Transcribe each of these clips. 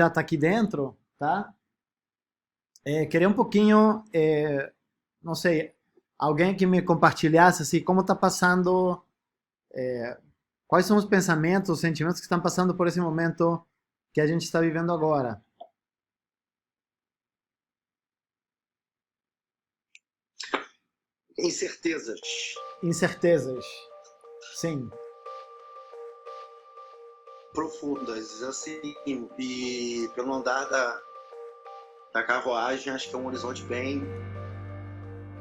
já está aqui dentro, tá? Queria um pouquinho, não sei, alguém que me compartilhasse assim, como está passando, quais são os pensamentos, os sentimentos que estão passando por esse momento que a gente está vivendo agora. Incertezas. Incertezas, sim. Profundas, assim, e pelo andar da carruagem, acho que é um horizonte bem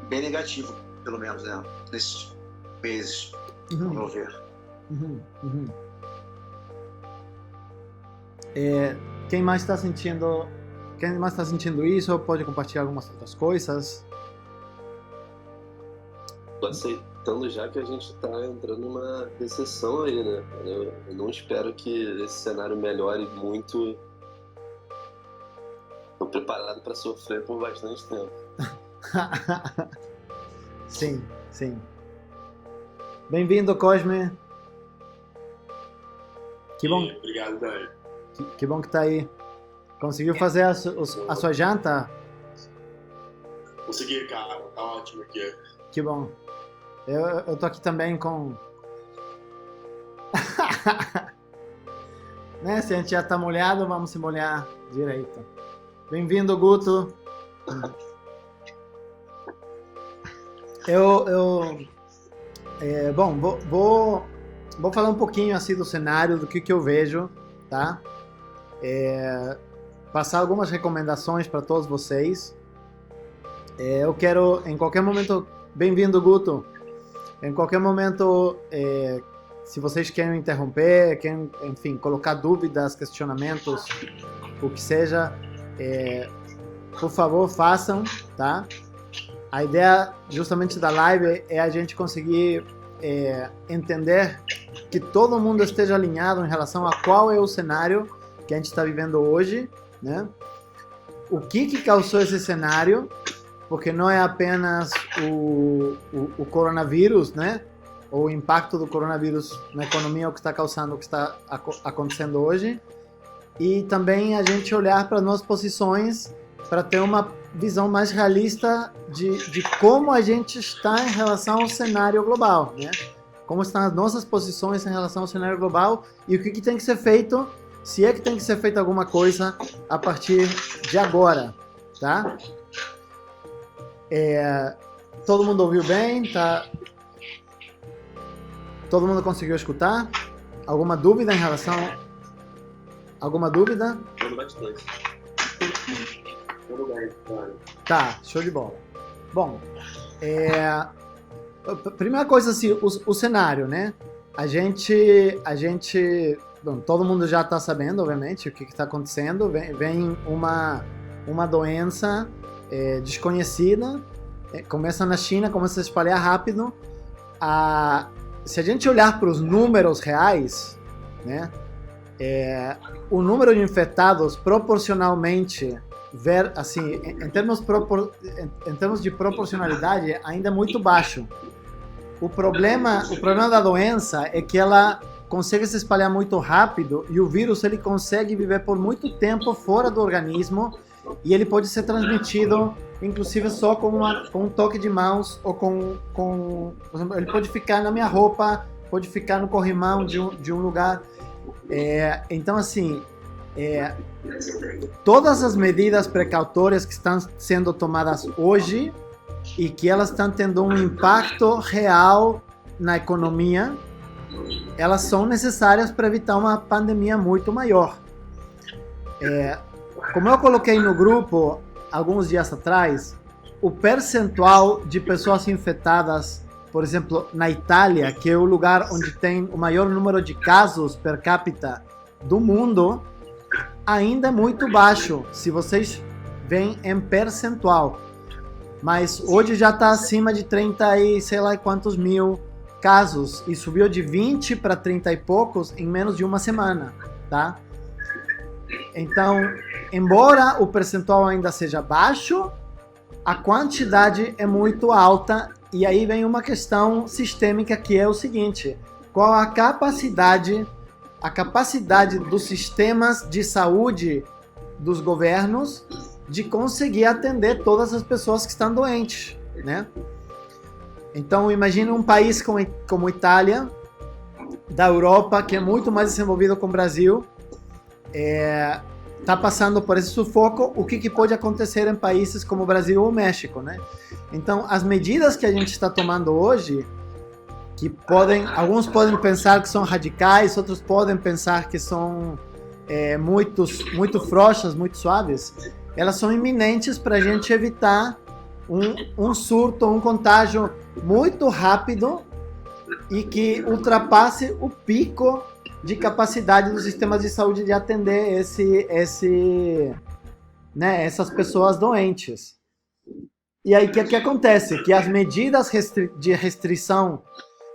negativo, pelo menos, né? Nesses meses, ao meu ver. Uhum. Quem mais está sentindo isso? Pode compartilhar algumas outras coisas? Tô aceitando já que a gente tá entrando numa recessão aí, né? Eu não espero que esse cenário melhore muito. Tô preparado para sofrer por bastante tempo. Sim. Bem-vindo, Cosme. Que bom. Obrigado, Dani. Que bom que tá aí. Conseguiu fazer a sua janta? Consegui, cara. Tá ótimo aqui. Que bom. Eu tô aqui também com... né? Se a gente já tá molhado, vamos se molhar direito. Bem-vindo, Guto. Bom, vou falar um pouquinho assim do cenário, do que eu vejo, tá? Passar algumas recomendações para todos vocês. Eu quero, em qualquer momento... Bem-vindo, Guto. Em qualquer momento, se vocês querem interromper, querem, enfim, colocar dúvidas, questionamentos, o que seja, por favor, façam, tá? A ideia, justamente, da live é a gente conseguir entender que todo mundo esteja alinhado em relação a qual é o cenário que a gente está vivendo hoje, né? O que causou esse cenário, porque não é apenas o coronavírus, né? O impacto do coronavírus na economia, o que está causando, o que está acontecendo hoje. E também a gente olhar para nossas posições para ter uma visão mais realista de como a gente está em relação ao cenário global, né? Como estão as nossas posições em relação ao cenário global e o que tem que ser feito, se é que tem que ser feita alguma coisa a partir de agora, tá? Todo mundo ouviu bem? Tá? Todo mundo conseguiu escutar? Alguma dúvida em relação... Alguma dúvida? Bastante. Tá, show de bola. Bom, primeira coisa assim, o cenário, né? A gente, bom, todo mundo já está sabendo, obviamente, o que está acontecendo. Vem uma doença desconhecida, começa na China, começa a se espalhar rápido. Se a gente olhar para os números reais, né, o número de infectados proporcionalmente, assim, em termos de proporcionalidade, ainda é muito baixo. O problema da doença é que ela consegue se espalhar muito rápido e o vírus ele consegue viver por muito tempo fora do organismo. E ele pode ser transmitido, inclusive, só com um toque de mãos ou por exemplo, ele pode ficar na minha roupa, pode ficar no corrimão de um lugar. Então, assim, todas as medidas precautórias que estão sendo tomadas hoje e que elas estão tendo um impacto real na economia, elas são necessárias para evitar uma pandemia muito maior. Como eu coloquei no grupo alguns dias atrás, o percentual de pessoas infectadas, por exemplo, na Itália, que é o lugar onde tem o maior número de casos per capita do mundo, ainda é muito baixo, se vocês veem em percentual. Mas hoje já está acima de 30 e sei lá quantos mil casos, e subiu de 20 para 30 e poucos em menos de uma semana, tá? Então, embora o percentual ainda seja baixo, a quantidade é muito alta, e aí vem uma questão sistêmica que é o seguinte: qual a capacidade dos sistemas de saúde dos governos de conseguir atender todas as pessoas que estão doentes, né? Então, imagine um país como Itália, da Europa, que é muito mais desenvolvido que o Brasil, está passando por esse sufoco. O que pode acontecer em países como o Brasil ou o México, né? Então, as medidas que a gente está tomando hoje, que alguns podem pensar que são radicais, outros podem pensar que são muito frouxas, muito suaves, elas são iminentes para a gente evitar um surto, um contágio muito rápido e que ultrapasse o pico de capacidade dos sistemas de saúde de atender essas pessoas doentes. E aí, o que acontece? Que as medidas de restrição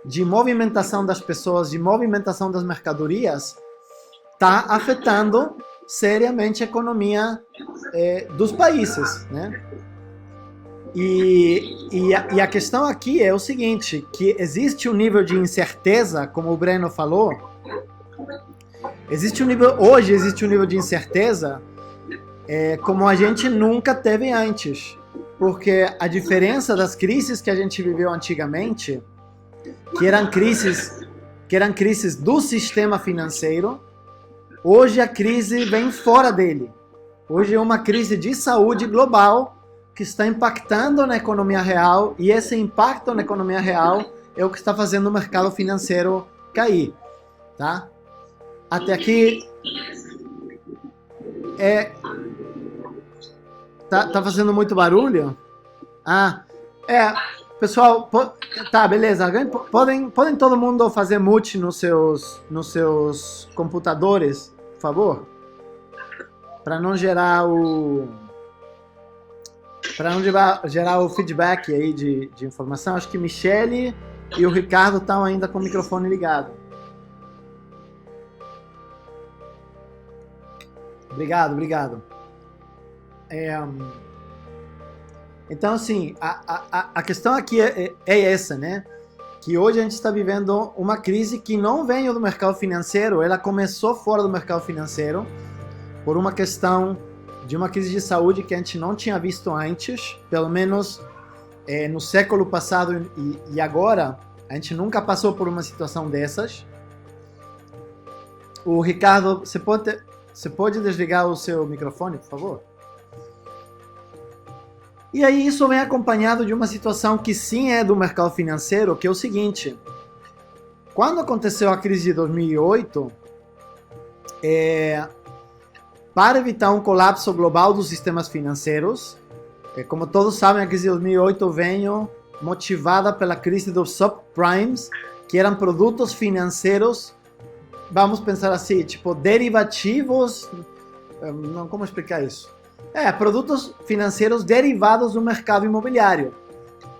de movimentação das pessoas, de movimentação das mercadorias, está afetando seriamente a economia dos países, né? E a questão aqui é o seguinte, que existe um nível de incerteza, como o Breno falou, hoje existe um nível de incerteza como a gente nunca teve antes, porque a diferença das crises que a gente viveu antigamente, que eram crises do sistema financeiro, hoje a crise vem fora dele. Hoje é uma crise de saúde global que está impactando na economia real, e esse impacto na economia real é o que está fazendo o mercado financeiro cair, tá? Até aqui tá fazendo muito barulho? Pessoal, tá, beleza. Podem todo mundo fazer mute nos seus computadores, por favor? Para não gerar o feedback aí de informação. Acho que Michele e o Ricardo estão ainda com o microfone ligado. Obrigado. Então, assim, a questão aqui é essa, né? Que hoje a gente está vivendo uma crise que não veio do mercado financeiro, ela começou fora do mercado financeiro por uma questão de uma crise de saúde que a gente não tinha visto antes, pelo menos no século passado e agora, a gente nunca passou por uma situação dessas. O Ricardo, você pode desligar o seu microfone, por favor? E aí isso vem acompanhado de uma situação que sim é do mercado financeiro, que é o seguinte: quando aconteceu a crise de 2008, para evitar um colapso global dos sistemas financeiros, como todos sabem, a crise de 2008 veio motivada pela crise dos subprimes, que eram produtos financeiros, vamos pensar assim, tipo derivativos, não, como explicar isso? Produtos financeiros derivados do mercado imobiliário,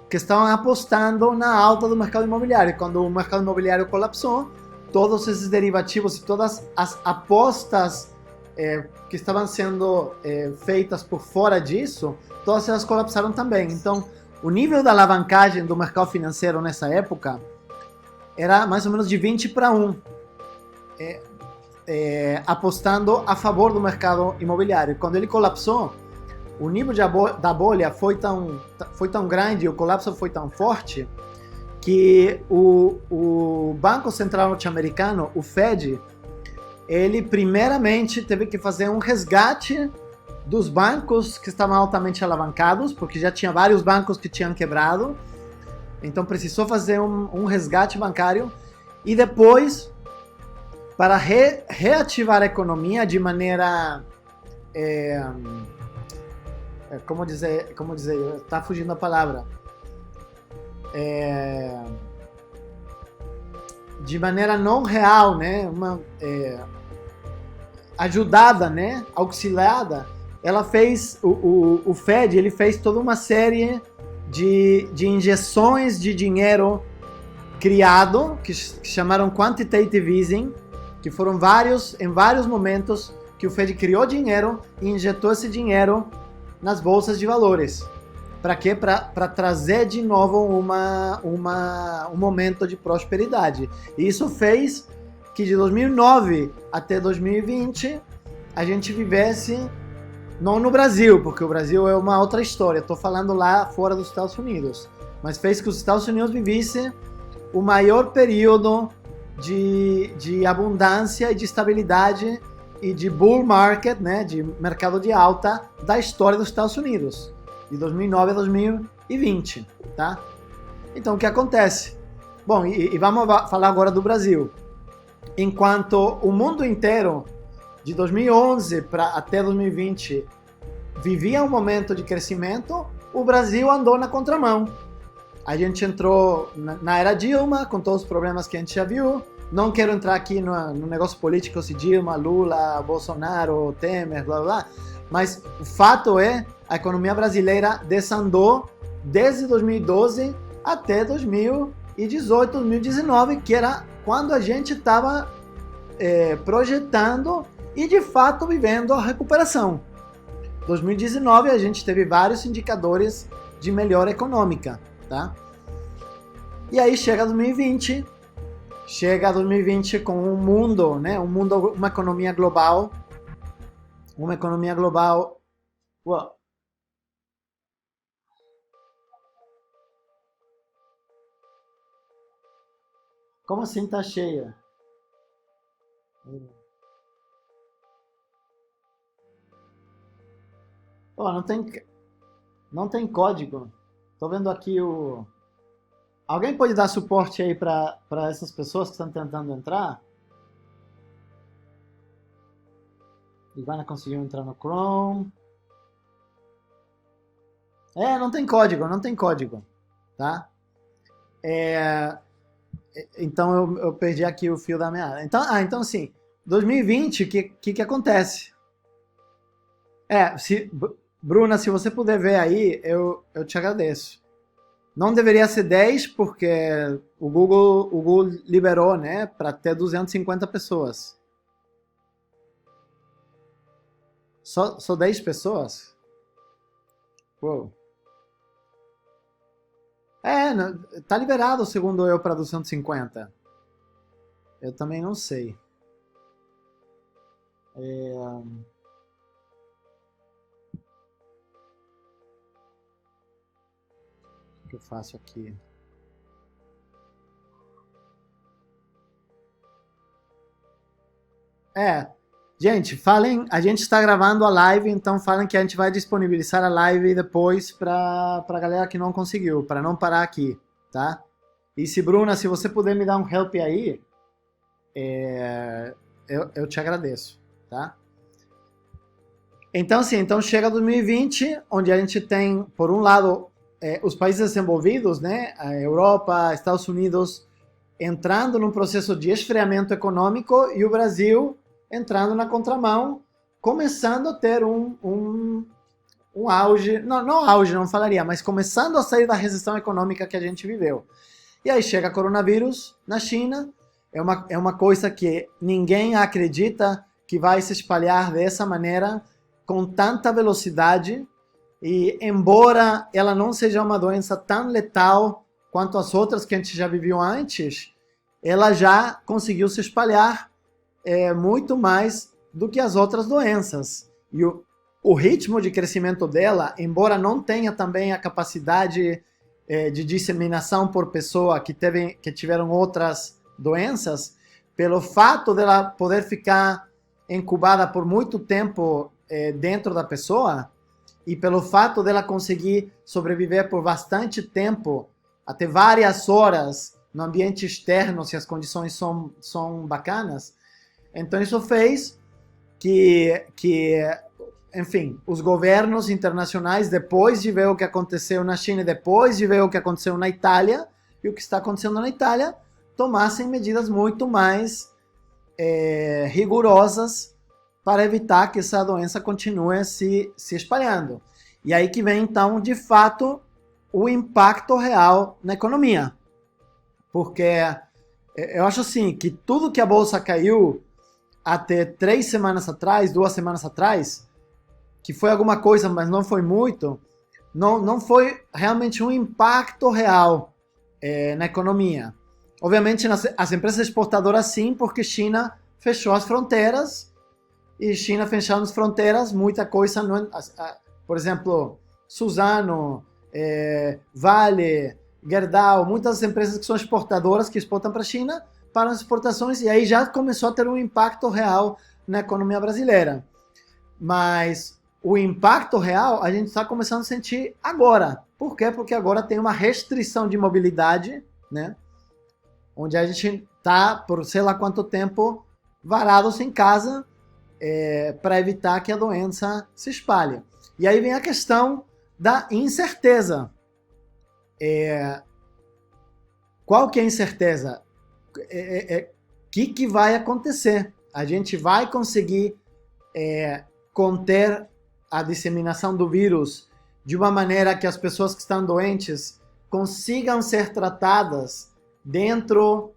que estavam apostando na alta do mercado imobiliário. Quando o mercado imobiliário colapsou, todos esses derivativos e todas as apostas que estavam sendo feitas por fora disso, todas elas colapsaram também. Então, o nível da alavancagem do mercado financeiro nessa época era mais ou menos de 20-1, apostando a favor do mercado imobiliário. Quando ele colapsou, o nível da bolha foi tão grande, o colapso foi tão forte, que o Banco Central Norte-Americano, o Fed, ele primeiramente teve que fazer um resgate dos bancos que estavam altamente alavancados, porque já tinha vários bancos que tinham quebrado, então precisou fazer um resgate bancário, e depois, para reativar a economia de maneira, como dizer, está fugindo a palavra, de maneira não real, né, ajudada, né, auxiliada, ela fez, o Fed, ele fez toda uma série de injeções de dinheiro criado, que chamaram quantitative easing, que foram em vários momentos que o Fed criou dinheiro e injetou esse dinheiro nas bolsas de valores. Para quê? Para trazer de novo um momento de prosperidade. E isso fez que de 2009 até 2020 a gente vivesse não no Brasil, porque o Brasil é uma outra história, estou falando lá fora dos Estados Unidos, mas fez que os Estados Unidos vivessem o maior período de abundância e de estabilidade e de bull market, né, de mercado de alta da história dos Estados Unidos, de 2009 a 2020, tá? Então, o que acontece? Bom, e vamos falar agora do Brasil. Enquanto o mundo inteiro, de 2011 até 2020, vivia um momento de crescimento, o Brasil andou na contramão. A gente entrou na era Dilma, com todos os problemas que a gente já viu. Não quero entrar aqui no negócio político, se Dilma, Lula, Bolsonaro, Temer, blá blá, mas o fato é, a economia brasileira desandou desde 2012 até 2018, 2019, que era quando a gente estava projetando e de fato vivendo a recuperação. 2019 a gente teve vários indicadores de melhora econômica, tá? E aí chega 2020 com um mundo, né? Uma economia global. Uau. Como assim tá cheia? Oh, não tem código. Tô vendo aqui o... Alguém pode dar suporte aí para essas pessoas que estão tentando entrar? Ivana conseguiu entrar no Chrome. Não tem código, tá? Então eu perdi aqui o fio da meada. Então assim, 2020, o que acontece? Bruna, se você puder ver aí, eu te agradeço. Não deveria ser 10, porque o Google liberou, né, para ter 250 pessoas. Só 10 pessoas? Uou. Tá liberado, segundo eu, para 250. Eu também não sei. O que eu faço aqui? Gente, falem, a gente está gravando a live, então falem que a gente vai disponibilizar a live depois para a galera que não conseguiu, para não parar aqui, tá? E se, Bruna, se você puder me dar um help aí, eu te agradeço, tá? Então, sim, então chega 2020, onde a gente tem, por um lado, os países desenvolvidos, né, a Europa, Estados Unidos, entrando num processo de esfriamento econômico e o Brasil entrando na contramão, começando a ter um auge, não auge, não falaria, mas começando a sair da recessão econômica que a gente viveu. E aí chega coronavírus na China, é uma coisa que ninguém acredita que vai se espalhar dessa maneira, com tanta velocidade, e embora ela não seja uma doença tão letal quanto as outras que a gente já viveu antes, ela já conseguiu se espalhar muito mais do que as outras doenças. E o ritmo de crescimento dela, embora não tenha também a capacidade de disseminação por pessoa que tiveram outras doenças, pelo fato dela poder ficar incubada por muito tempo dentro da pessoa, e pelo fato dela conseguir sobreviver por bastante tempo, até várias horas, no ambiente externo, se as condições são bacanas. Então isso fez que, enfim, os governos internacionais, depois de ver o que aconteceu na China, depois de ver o que aconteceu na Itália, e o que está acontecendo na Itália, tomassem medidas muito mais rigorosas para evitar que essa doença continue se espalhando. E aí que vem, então, de fato, o impacto real na economia. Porque eu acho assim, que tudo que a Bolsa caiu até 2 semanas atrás, que foi alguma coisa, mas não foi muito, não foi realmente um impacto real na economia. Obviamente, as empresas exportadoras sim, porque China fechou as fronteiras e China fechando as fronteiras, muita coisa, não, por exemplo, Suzano, Vale, Gerdau, muitas empresas que são exportadoras, que exportam para a China, para as exportações, e aí já começou a ter um impacto real na economia brasileira. Mas o impacto real a gente está começando a sentir agora. Por quê? Porque agora tem uma restrição de mobilidade, né? Onde a gente está, por sei lá quanto tempo, varados em casa, para evitar que a doença se espalhe. E aí vem a questão da incerteza. Qual que é a incerteza? Que vai acontecer? A gente vai conseguir conter a disseminação do vírus de uma maneira que as pessoas que estão doentes consigam ser tratadas dentro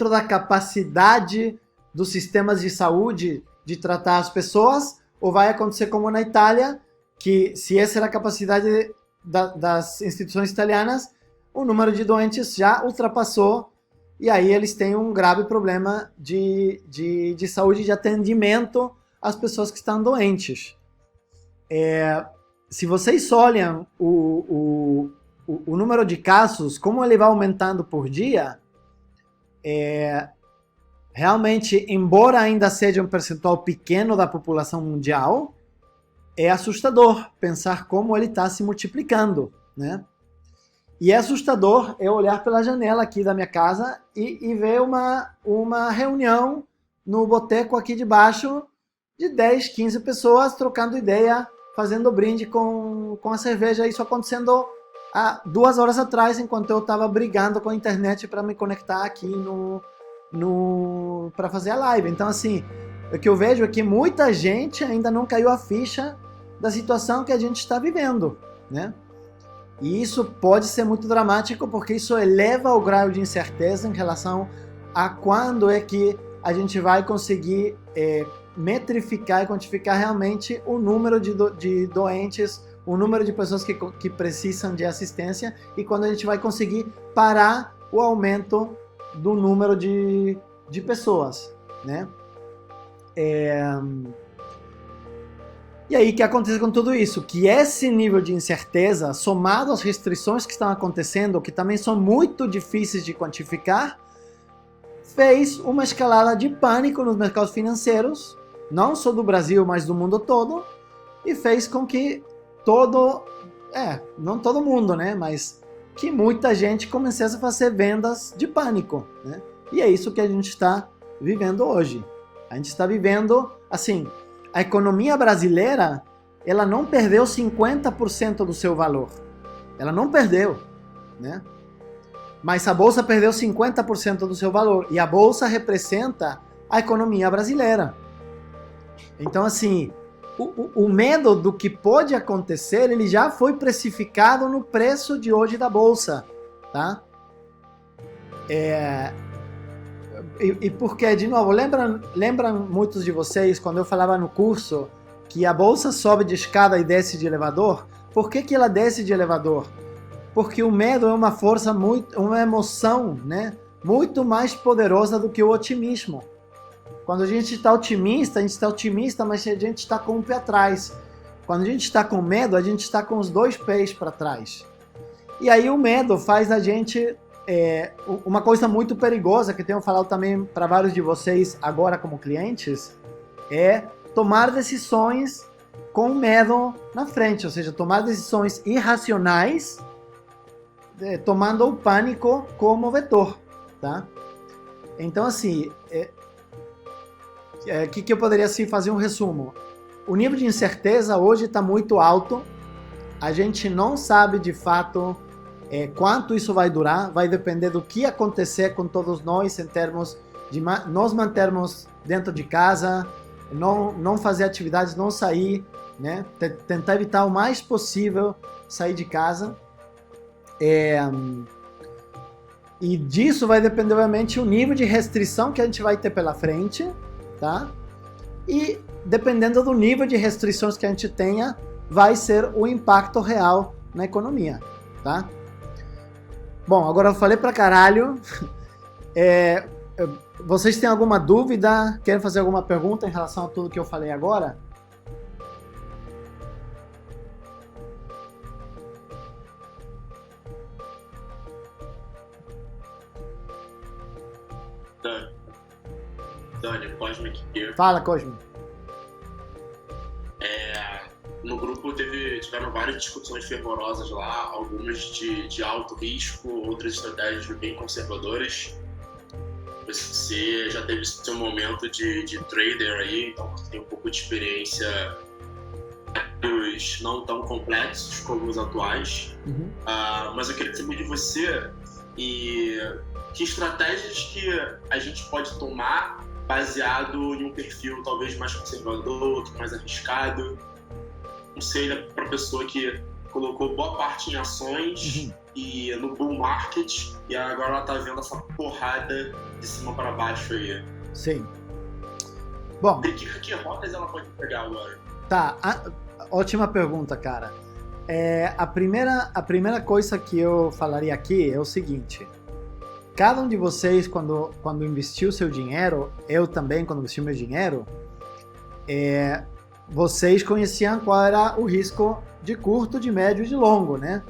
da capacidade dos sistemas de saúde de tratar as pessoas, ou vai acontecer como na Itália, que se essa era a capacidade das instituições italianas, o número de doentes já ultrapassou, e aí eles têm um grave problema de saúde, de atendimento às pessoas que estão doentes. Se vocês olham o número de casos, como ele vai aumentando por dia, realmente, embora ainda seja um percentual pequeno da população mundial, é assustador pensar como ele está se multiplicando, né? E é assustador eu olhar pela janela aqui da minha casa e ver uma reunião no boteco aqui de baixo de 10, 15 pessoas trocando ideia, fazendo brinde com a cerveja. Isso acontecendo há 2 horas atrás, enquanto eu estava brigando com a internet para me conectar aqui para fazer a live. Então, assim, o que eu vejo é que muita gente ainda não caiu a ficha da situação que a gente está vivendo, né? E isso pode ser muito dramático, porque isso eleva o grau de incerteza em relação a quando é que a gente vai conseguir metrificar e quantificar realmente o número de doentes, o número de pessoas que precisam de assistência, e quando a gente vai conseguir parar o aumento do número de pessoas, né? E aí, o que acontece com tudo isso? Que esse nível de incerteza, somado às restrições que estão acontecendo, que também são muito difíceis de quantificar, fez uma escalada de pânico nos mercados financeiros, não só do Brasil, mas do mundo todo, e fez com que não todo mundo, né, mas que muita gente começasse a fazer vendas de pânico, né? E é isso que a gente está vivendo hoje. A gente está vivendo, assim, a economia brasileira, ela não perdeu 50% do seu valor. Ela não perdeu, né? Mas a bolsa perdeu 50% do seu valor. E a bolsa representa a economia brasileira. Então, assim, o medo do que pode acontecer, ele já foi precificado no preço de hoje da bolsa, tá? E porque, de novo, lembram muitos de vocês, quando eu falava no curso, que a bolsa sobe de escada e desce de elevador? Por que ela desce de elevador? Porque o medo é uma força, uma emoção, né, muito mais poderosa do que o otimismo. Quando a gente está otimista, mas a gente está com um pé atrás. Quando a gente está com medo, a gente está com os 2 pés para trás. E aí o medo faz a gente... uma coisa muito perigosa, que tenho falado também para vários de vocês agora como clientes, é tomar decisões com medo na frente, ou seja, tomar decisões irracionais, tomando o pânico como vetor, tá? Então, assim, que eu poderia assim, fazer um resumo? O nível de incerteza hoje está muito alto, a gente não sabe de fato quanto isso vai durar, vai depender do que acontecer com todos nós em termos de nos mantermos dentro de casa, não fazer atividades, não sair, né? Tentar evitar o mais possível sair de casa. E disso vai depender, obviamente, o nível de restrição que a gente vai ter pela frente, tá? E dependendo do nível de restrições que a gente tenha, vai ser o impacto real na economia, tá? Bom, agora eu falei pra caralho. vocês têm alguma dúvida? Querem fazer alguma pergunta em relação a tudo que eu falei agora? Dani, Cosmic aqui. Fala, Cosme. No grupo tiveram várias discussões fervorosas lá, algumas de alto risco, outras estratégias bem conservadoras. Você já teve seu momento de trader aí, então você tem um pouco de experiência não tão complexos como os atuais. Mas eu queria saber de você e que estratégias que a gente pode tomar baseado em um perfil talvez mais conservador, mais arriscado. Conselho para a pessoa que colocou boa parte em ações e no bull market e agora ela tá vendo essa porrada de cima para baixo aí. Sim. Bom. Que rotas ela pode pegar agora? Tá, ótima pergunta, cara. A primeira coisa que eu falaria aqui é o seguinte. Cada um de vocês, quando investiu seu dinheiro, eu também, quando investi meu dinheiro, vocês conheciam qual era o risco de curto, de médio e de longo, né?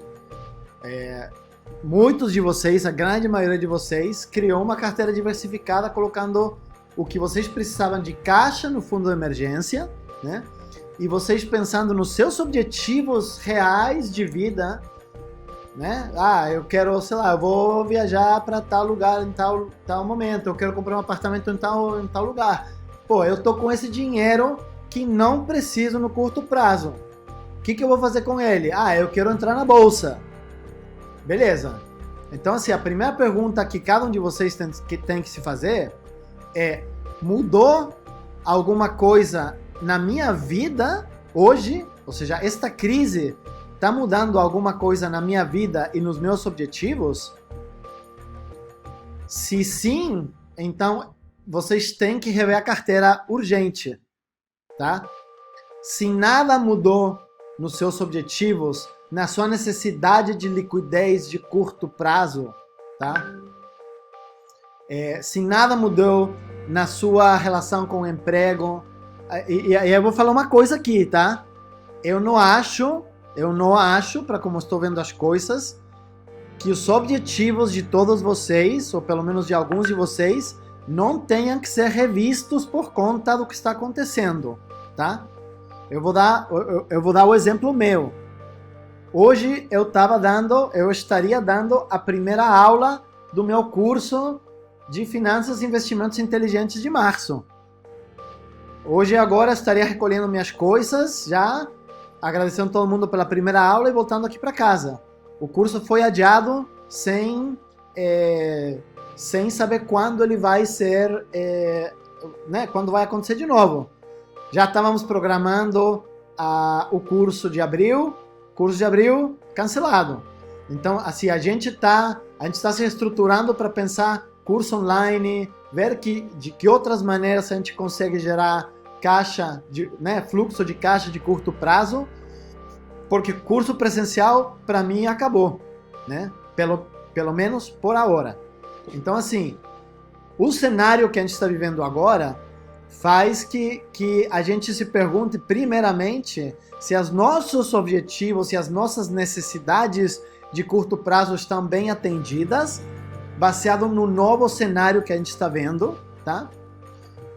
Muitos de vocês, a grande maioria de vocês, criou uma carteira diversificada colocando o que vocês precisavam de caixa no fundo de emergência, né? E vocês pensando nos seus objetivos reais de vida, né? Eu quero, sei lá, eu vou viajar para tal lugar em tal momento, eu quero comprar um apartamento em tal lugar. Pô, eu tô com esse dinheiro que não preciso no curto prazo. O que eu vou fazer com ele? Eu quero entrar na bolsa. Beleza. Então, assim, a primeira pergunta que cada um de vocês tem que se fazer é: mudou alguma coisa na minha vida hoje? Ou seja, esta crise está mudando alguma coisa na minha vida e nos meus objetivos? Se sim, então vocês têm que rever a carteira urgente. Tá? Se nada mudou nos seus objetivos, na sua necessidade de liquidez de curto prazo, tá? Se nada mudou na sua relação com o emprego, e eu vou falar uma coisa aqui, tá? Eu não acho, para como estou vendo as coisas, que os objetivos de todos vocês, ou pelo menos de alguns de vocês, não tenham que ser revistos por conta do que está acontecendo, tá? Eu vou dar o exemplo meu. Hoje eu estaria dando a primeira aula do meu curso de Finanças e Investimentos Inteligentes de março. Hoje agora estaria recolhendo minhas coisas, já agradecendo todo mundo pela primeira aula e voltando aqui para casa. O curso foi adiado sem saber quando ele vai ser, quando vai acontecer de novo. Já estávamos programando o curso de abril cancelado. Então, assim, a gente está se reestruturando para pensar curso online, ver de que outras maneiras a gente consegue gerar caixa, fluxo de caixa de curto prazo, porque curso presencial, para mim, acabou, né? Pelo menos por agora. Então, assim, o cenário que a gente está vivendo agora faz que a gente se pergunte, primeiramente, se os nossos objetivos, se as nossas necessidades de curto prazo estão bem atendidas, baseado no novo cenário que a gente está vendo, tá?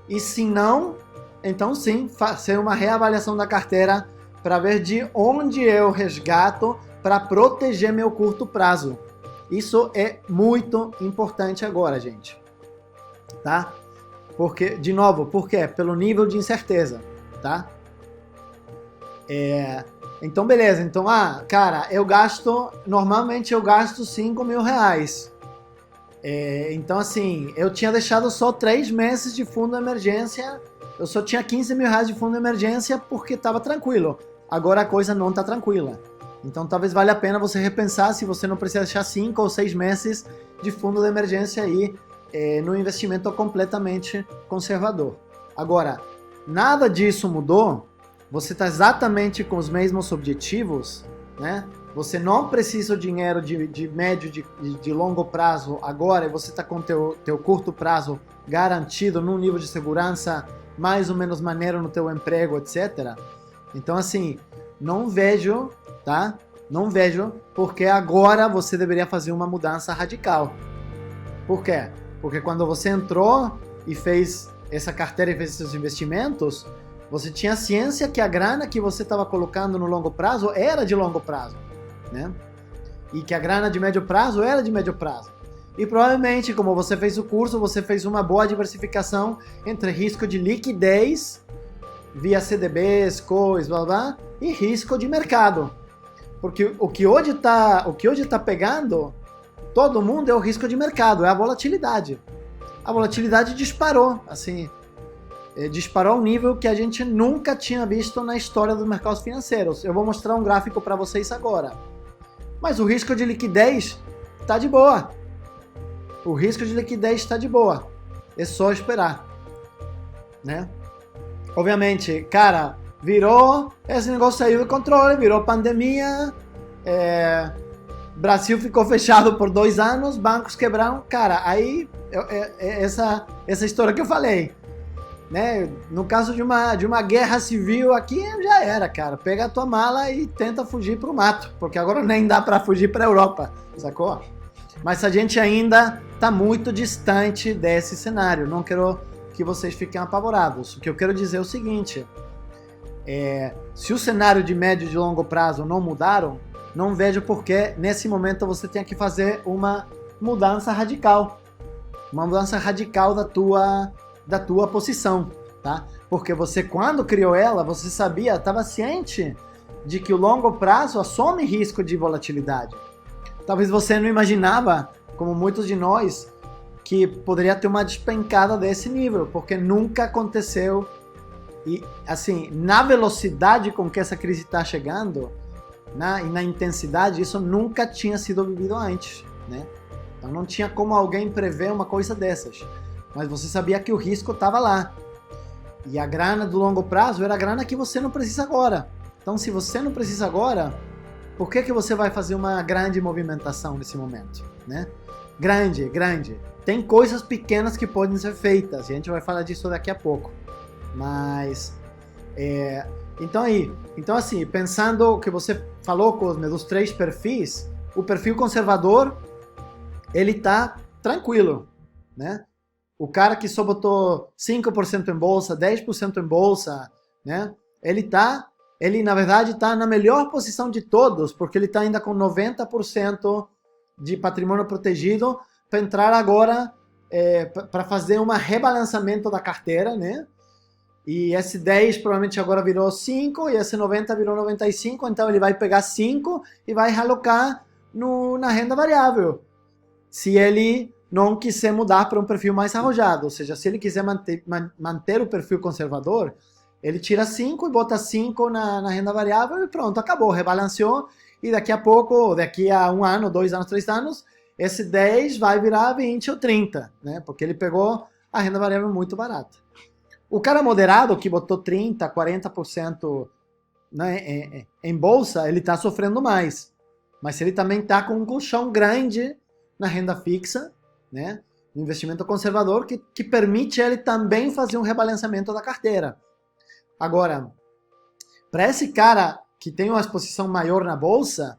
E se não, então sim, fazer uma reavaliação da carteira para ver de onde eu resgato para proteger meu curto prazo. Isso é muito importante agora, gente. Tá? Porque, de novo, por quê? Pelo nível de incerteza, tá? Então, beleza. Então, cara, normalmente eu gasto R$5.000. Então, assim, eu tinha deixado só 3 meses de fundo de emergência, eu só tinha R$15.000 de fundo de emergência porque estava tranquilo. Agora a coisa não está tranquila. Então, talvez valha a pena você repensar se você não precisa deixar 5 ou 6 meses de fundo de emergência aí no investimento completamente conservador. Agora, nada disso mudou, você está exatamente com os mesmos objetivos, né? você não precisa de dinheiro de médio, de longo prazo agora, e você está com teu curto prazo garantido num nível de segurança mais ou menos maneiro no teu emprego, etc. Então, assim, não vejo, tá? Não vejo porque agora você deveria fazer uma mudança radical. Por quê? Porque quando você entrou e fez essa carteira e fez esses investimentos, você tinha ciência que a grana que você estava colocando no longo prazo era de longo prazo, né? E que a grana de médio prazo era de médio prazo. E provavelmente, como você fez o curso, você fez uma boa diversificação entre risco de liquidez via CDBs, COIs, blá blá, e risco de mercado. Porque o que hoje tá pegando todo mundo é o risco de mercado, é a volatilidade. A volatilidade disparou, assim, disparou a um nível que a gente nunca tinha visto na história dos mercados financeiros. Eu vou mostrar um gráfico para vocês agora. Mas o risco de liquidez está de boa. O risco de liquidez está de boa. É só esperar, né? Obviamente, cara, esse negócio saiu do controle, virou pandemia, Brasil ficou fechado por 2 anos, bancos quebraram, cara, aí essa história que eu falei, né? No caso de uma guerra civil aqui, já era, cara. Pega a tua mala e tenta fugir pro mato, porque agora nem dá para fugir para Europa, sacou? Mas a gente ainda tá muito distante desse cenário. Não quero que vocês fiquem apavorados. O que eu quero dizer é o seguinte: se o cenário de médio e de longo prazo não mudaram, não vejo por que nesse momento você tenha que fazer uma mudança radical. Uma mudança radical da tua posição, tá? Porque você, quando criou ela, você sabia, estava ciente de que o longo prazo assume risco de volatilidade. Talvez você não imaginava, como muitos de nós, que poderia ter uma despencada desse nível, porque nunca aconteceu. E, assim, na velocidade com que essa crise está chegando, e na intensidade, isso nunca tinha sido vivido antes, né? Então não tinha como alguém prever uma coisa dessas. Mas você sabia que o risco estava lá. E a grana do longo prazo era a grana que você não precisa agora. Então, se você não precisa agora, por que você vai fazer uma grande movimentação nesse momento, né? Grande. Tem coisas pequenas que podem ser feitas. E a gente vai falar disso daqui a pouco. Mas, então assim, pensando o que você falou, Cosme, dos 3 perfis, o perfil conservador, ele tá tranquilo, né? O cara que só botou 5% em bolsa, 10% em bolsa, né? Ele na verdade está na melhor posição de todos, porque ele está ainda com 90% de patrimônio protegido para entrar agora, para fazer um rebalanceamento da carteira, né? E esse 10 provavelmente agora virou 5 e esse 90 virou 95, então ele vai pegar 5 e vai realocar na renda variável. Se ele não quiser mudar para um perfil mais arrojado, ou seja, se ele quiser manter o perfil conservador, ele tira 5 e bota 5 na renda variável e pronto, acabou, rebalanceou, e daqui a pouco, daqui a 1 ano, 2 anos, 3 anos, esse 10 vai virar 20 ou 30, né? Porque ele pegou a renda variável muito barata. O cara moderado, que botou 30%, 40%, né, em bolsa, ele está sofrendo mais. Mas ele também está com um colchão grande na renda fixa, né? Um investimento conservador que permite ele também fazer um rebalanceamento da carteira. Agora, para esse cara que tem uma exposição maior na bolsa,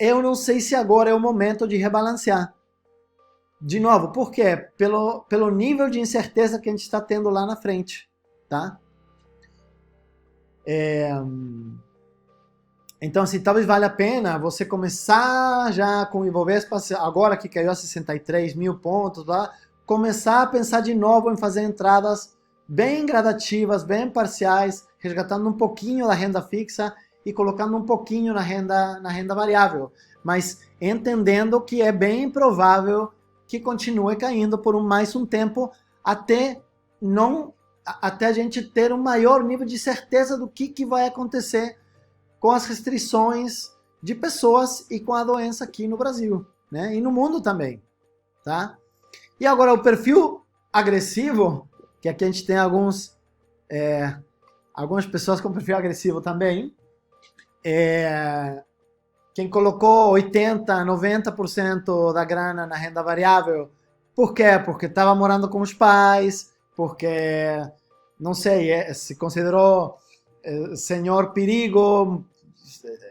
eu não sei se agora é o momento de rebalancear. De novo, por quê? Pelo nível de incerteza que a gente está tendo lá na frente, tá? Então, assim, talvez valha a pena você começar já com o Ibovespa, agora que caiu a 63 mil pontos, lá, começar a pensar de novo em fazer entradas bem gradativas, bem parciais, resgatando um pouquinho da renda fixa e colocando um pouquinho na renda variável, mas entendendo que é bem provável que continue caindo por mais um tempo até a gente ter um maior nível de certeza do que vai acontecer com as restrições de pessoas e com a doença aqui no Brasil, né? E no mundo também, tá? E agora o perfil agressivo, que aqui a gente tem algumas pessoas com perfil agressivo também, quem colocou 80, 90% da grana na renda variável. Por quê? Porque estava morando com os pais, porque, não sei, se considerou senhor perigo,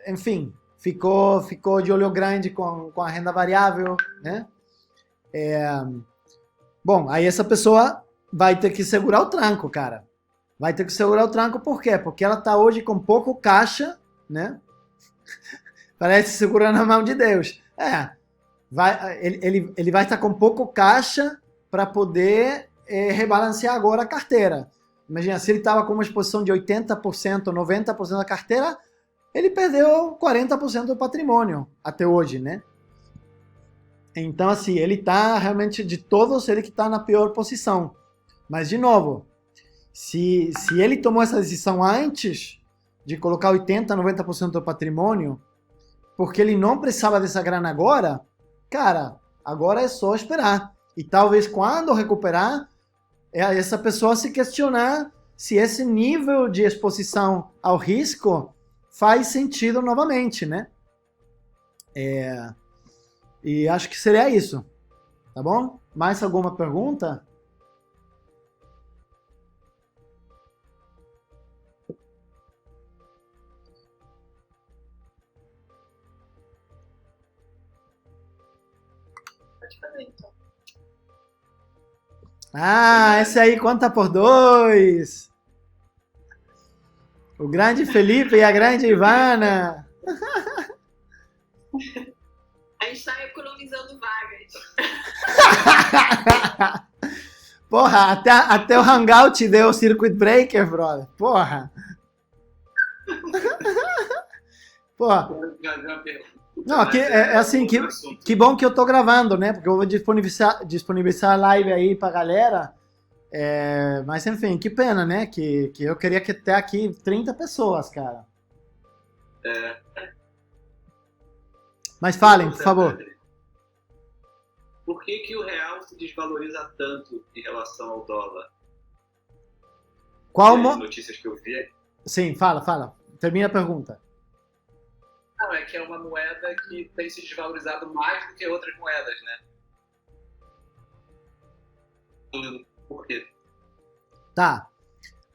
enfim, ficou de olho grande com a renda variável, né? Bom, aí essa pessoa vai ter que segurar o tranco, cara. Vai ter que segurar o tranco por quê? Porque ela está hoje com pouco caixa, né? Parece segurando a mão de Deus. Ele vai estar com pouco caixa para poder rebalancear agora a carteira. Imagina, se ele estava com uma exposição de 80%, 90% da carteira, ele perdeu 40% do patrimônio até hoje, né? Então, assim, ele está realmente, de todos, ele que está na pior posição. Mas, de novo, se ele tomou essa decisão antes de colocar 80%, 90% do patrimônio, porque ele não precisava dessa grana agora, cara, agora é só esperar. E talvez quando recuperar, essa pessoa se questionar se esse nível de exposição ao risco faz sentido novamente, né? E acho que seria isso, tá bom? Mais alguma pergunta? Ah, esse aí conta por 2. O grande Felipe e a grande Ivana. A gente está economizando vagas. Porra, até o Hangout deu o Circuit Breaker, brother. Porra. Porra. Não, aqui é assim, que bom que eu tô gravando, né? Porque eu vou disponibilizar a live aí pra galera. Mas enfim, que pena, né? Que eu queria que até aqui 30 pessoas, cara. Mas falem, por favor. Por que o real se desvaloriza tanto em relação ao dólar? Qual as notícias que eu vi? Sim, fala. Termina a pergunta. Não, é que é uma moeda que tem se desvalorizado mais do que outras moedas, né? Por quê? Tá.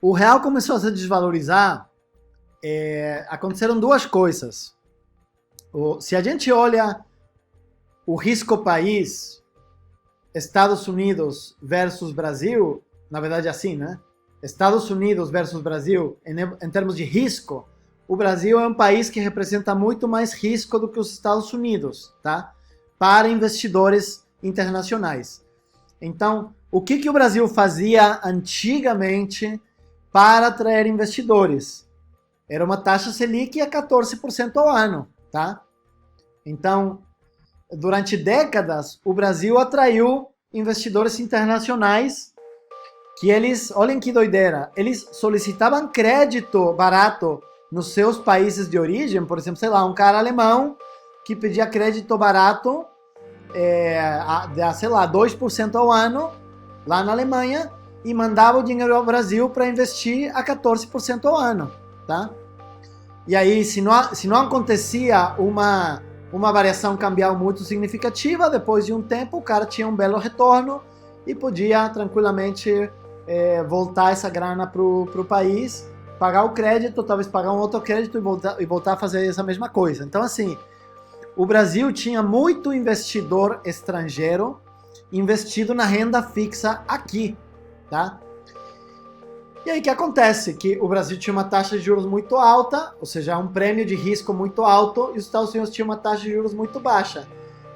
O real começou a se desvalorizar. Aconteceram duas coisas. Se a gente olha o risco país, Estados Unidos versus Brasil, na verdade é assim, né? Estados Unidos versus Brasil, em termos de risco, o Brasil é um país que representa muito mais risco do que os Estados Unidos, tá? Para investidores internacionais. Então, o que o Brasil fazia antigamente para atrair investidores? Era uma taxa Selic a 14% ao ano, tá? Então, durante décadas, o Brasil atraiu investidores internacionais que eles, olhem que doideira, eles solicitavam crédito barato nos seus países de origem, por exemplo, sei lá, um cara alemão que pedia crédito barato, sei lá, 2% ao ano, lá na Alemanha, e mandava o dinheiro ao Brasil para investir a 14% ao ano, tá? E aí, se não acontecia uma variação cambial muito significativa, depois de um tempo, o cara tinha um belo retorno e podia tranquilamente voltar essa grana pro país, pagar o crédito, talvez pagar um outro crédito e voltar a fazer essa mesma coisa. Então, assim, o Brasil tinha muito investidor estrangeiro investido na renda fixa aqui, tá? E aí o que acontece? Que o Brasil tinha uma taxa de juros muito alta, ou seja, um prêmio de risco muito alto, e os Estados Unidos tinham uma taxa de juros muito baixa.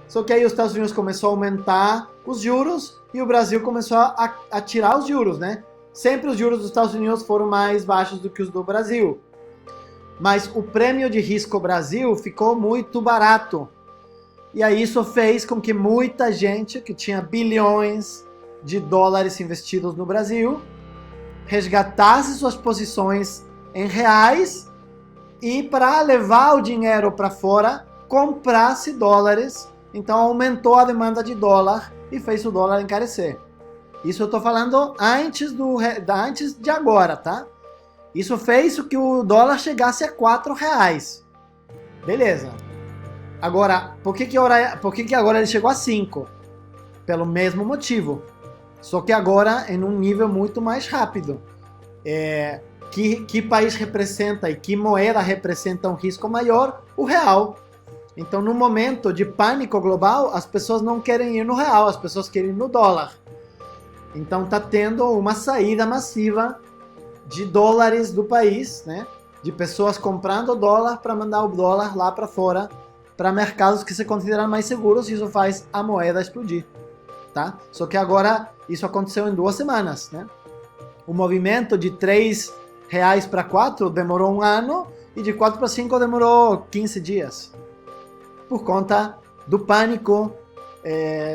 Só que aí os Estados Unidos começou a aumentar os juros e o Brasil começou a tirar os juros, né? Sempre os juros dos Estados Unidos foram mais baixos do que os do Brasil. Mas o prêmio de risco Brasil ficou muito barato. E aí isso fez com que muita gente que tinha bilhões de dólares investidos no Brasil resgatasse suas posições em reais e, para levar o dinheiro para fora, comprasse dólares. Então aumentou a demanda de dólar e fez o dólar encarecer. Isso eu estou falando antes de agora, tá? Isso fez com que o dólar chegasse a R$4. Beleza. Agora, por que agora ele chegou a 5? Pelo mesmo motivo. Só que agora em um nível muito mais rápido. Que país representa e que moeda representa um risco maior? O real. Então, no momento de pânico global, as pessoas não querem ir no real, as pessoas querem ir no dólar. Então, está tendo uma saída massiva de dólares do país, né? De pessoas comprando dólar para mandar o dólar lá para fora, para mercados que se consideram mais seguros, e isso faz a moeda explodir. Tá? Só que agora isso aconteceu em 2 semanas, né? O movimento de R$3 para 4 demorou 1 ano e de 4 para 5 demorou 15 dias. Por conta do pânico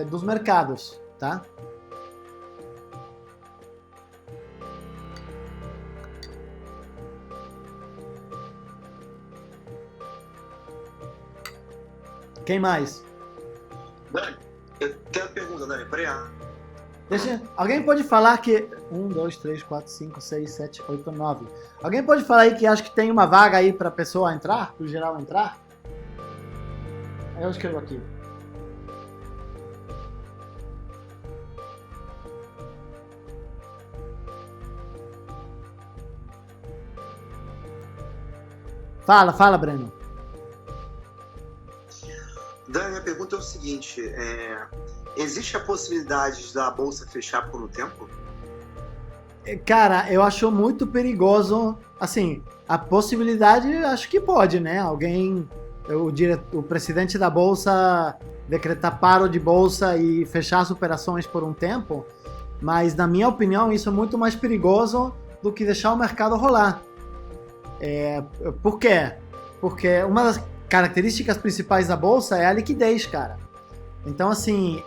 dos mercados, tá? Quem mais? Dani, eu tenho uma pergunta, Dani. Alguém pode falar que... 1, 2, 3, 4, 5, 6, 7, 8, 9. Alguém pode falar aí que acha que tem uma vaga aí para a pessoa entrar? Para o geral entrar? Aí eu escrevo aqui. Fala, Breno. Dani, a pergunta é o seguinte, existe a possibilidade da bolsa fechar por um tempo? Cara, eu acho muito perigoso, assim, a possibilidade acho que pode, né? O presidente da bolsa decretar paro de bolsa e fechar as operações por um tempo, mas na minha opinião isso é muito mais perigoso do que deixar o mercado rolar. Por quê? Porque uma das características principais da bolsa é a liquidez, cara. Então, assim,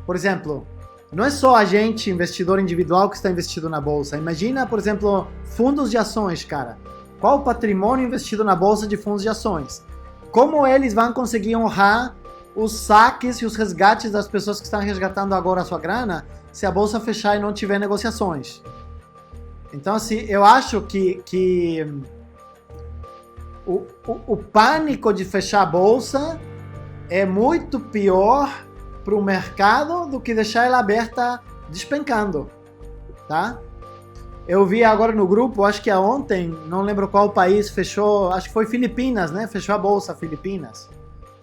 por exemplo, não é só a gente, investidor individual, que está investido na bolsa. Imagina, por exemplo, fundos de ações, cara. Qual o patrimônio investido na bolsa de fundos de ações? Como eles vão conseguir honrar os saques e os resgates das pessoas que estão resgatando agora a sua grana se a bolsa fechar e não tiver negociações? Então, assim, eu acho que o pânico de fechar a bolsa é muito pior para o mercado do que deixar ela aberta despencando, tá? Eu vi agora no grupo, acho que é ontem, não lembro qual país fechou, acho que foi Filipinas, né? Fechou a bolsa Filipinas.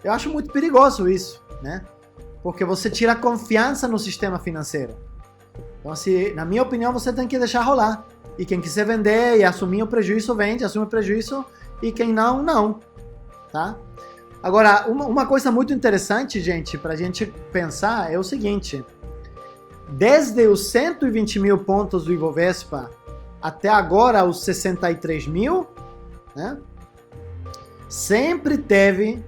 Eu acho muito perigoso isso, né? Porque você tira a confiança no sistema financeiro. Então, assim, na minha opinião, você tem que deixar rolar. E quem quiser vender e assumir o prejuízo, vende, assume o prejuízo, e quem não, não, tá? Agora, uma coisa muito interessante, gente, pra gente pensar é o seguinte: desde os 120 mil pontos do Ibovespa até agora os 63 mil, né, sempre teve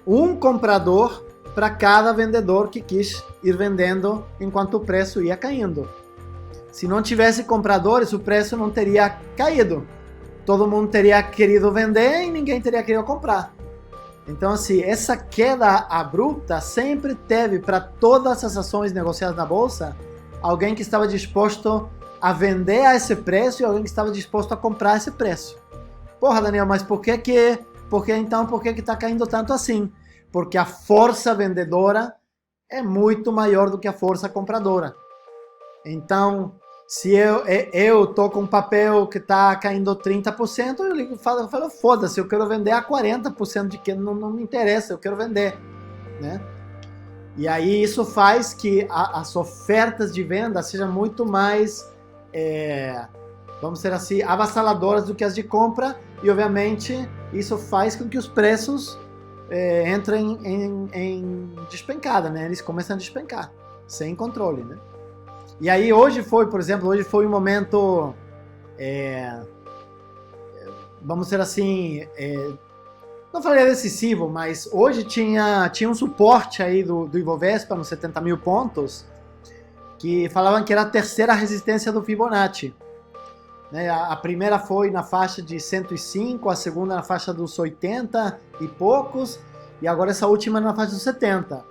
um comprador para cada vendedor que quis ir vendendo enquanto o preço ia caindo. Se não tivesse compradores, o preço não teria caído. Todo mundo teria querido vender e ninguém teria querido comprar. Então, assim, essa queda abrupta sempre teve para todas as ações negociadas na bolsa alguém que estava disposto a vender a esse preço e alguém que estava disposto a comprar esse preço. Porra, Daniel, mas por que que está caindo tanto assim? Porque a força vendedora é muito maior do que a força compradora. Então, se eu tô com um papel que está caindo 30%, eu ligo e falo, foda-se, eu quero vender a 40% de que não me interessa, eu quero vender, né? E aí isso faz que as ofertas de venda sejam muito mais, vamos dizer assim, avassaladoras do que as de compra, e obviamente isso faz com que os preços entrem em despencada, né? Eles começam a despencar, sem controle, né? E aí hoje foi um momento, vamos dizer assim, não falei decisivo, mas hoje tinha um suporte aí do Ibovespa nos 70 mil pontos, que falavam que era a terceira resistência do Fibonacci. Né? A primeira foi na faixa de 105, a segunda na faixa dos 80 e poucos, e agora essa última na faixa dos 70.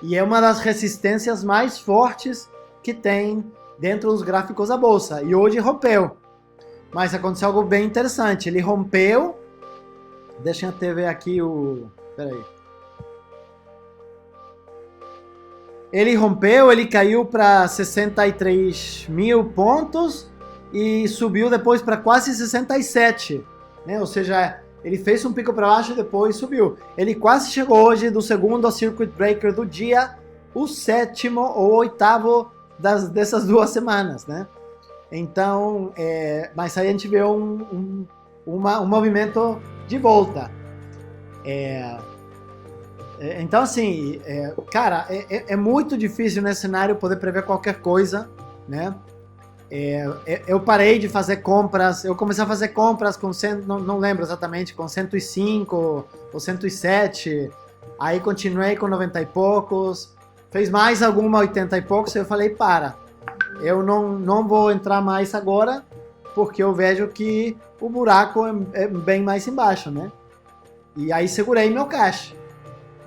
E é uma das resistências mais fortes que tem dentro dos gráficos da bolsa, e hoje rompeu, mas aconteceu algo bem interessante, ele rompeu, deixa eu até ver aqui Peraí. Ele rompeu, ele caiu para 63 mil pontos e subiu depois para quase 67, né? Ou seja, ele fez um pico para baixo e depois subiu. Ele quase chegou hoje do segundo circuit breaker do dia, o 7º ou 8º dessas 2 semanas, né? Então, mas aí a gente vê um movimento de volta. Então, assim, cara, é muito difícil nesse cenário poder prever qualquer coisa, né? Eu parei de fazer compras, eu comecei a fazer compras com, não lembro exatamente, com 105 ou 107, aí continuei com 90 e poucos, fez mais alguma 80 e poucos, eu falei, eu não vou entrar mais agora, porque eu vejo que o buraco é bem mais embaixo, né? E aí segurei meu cash.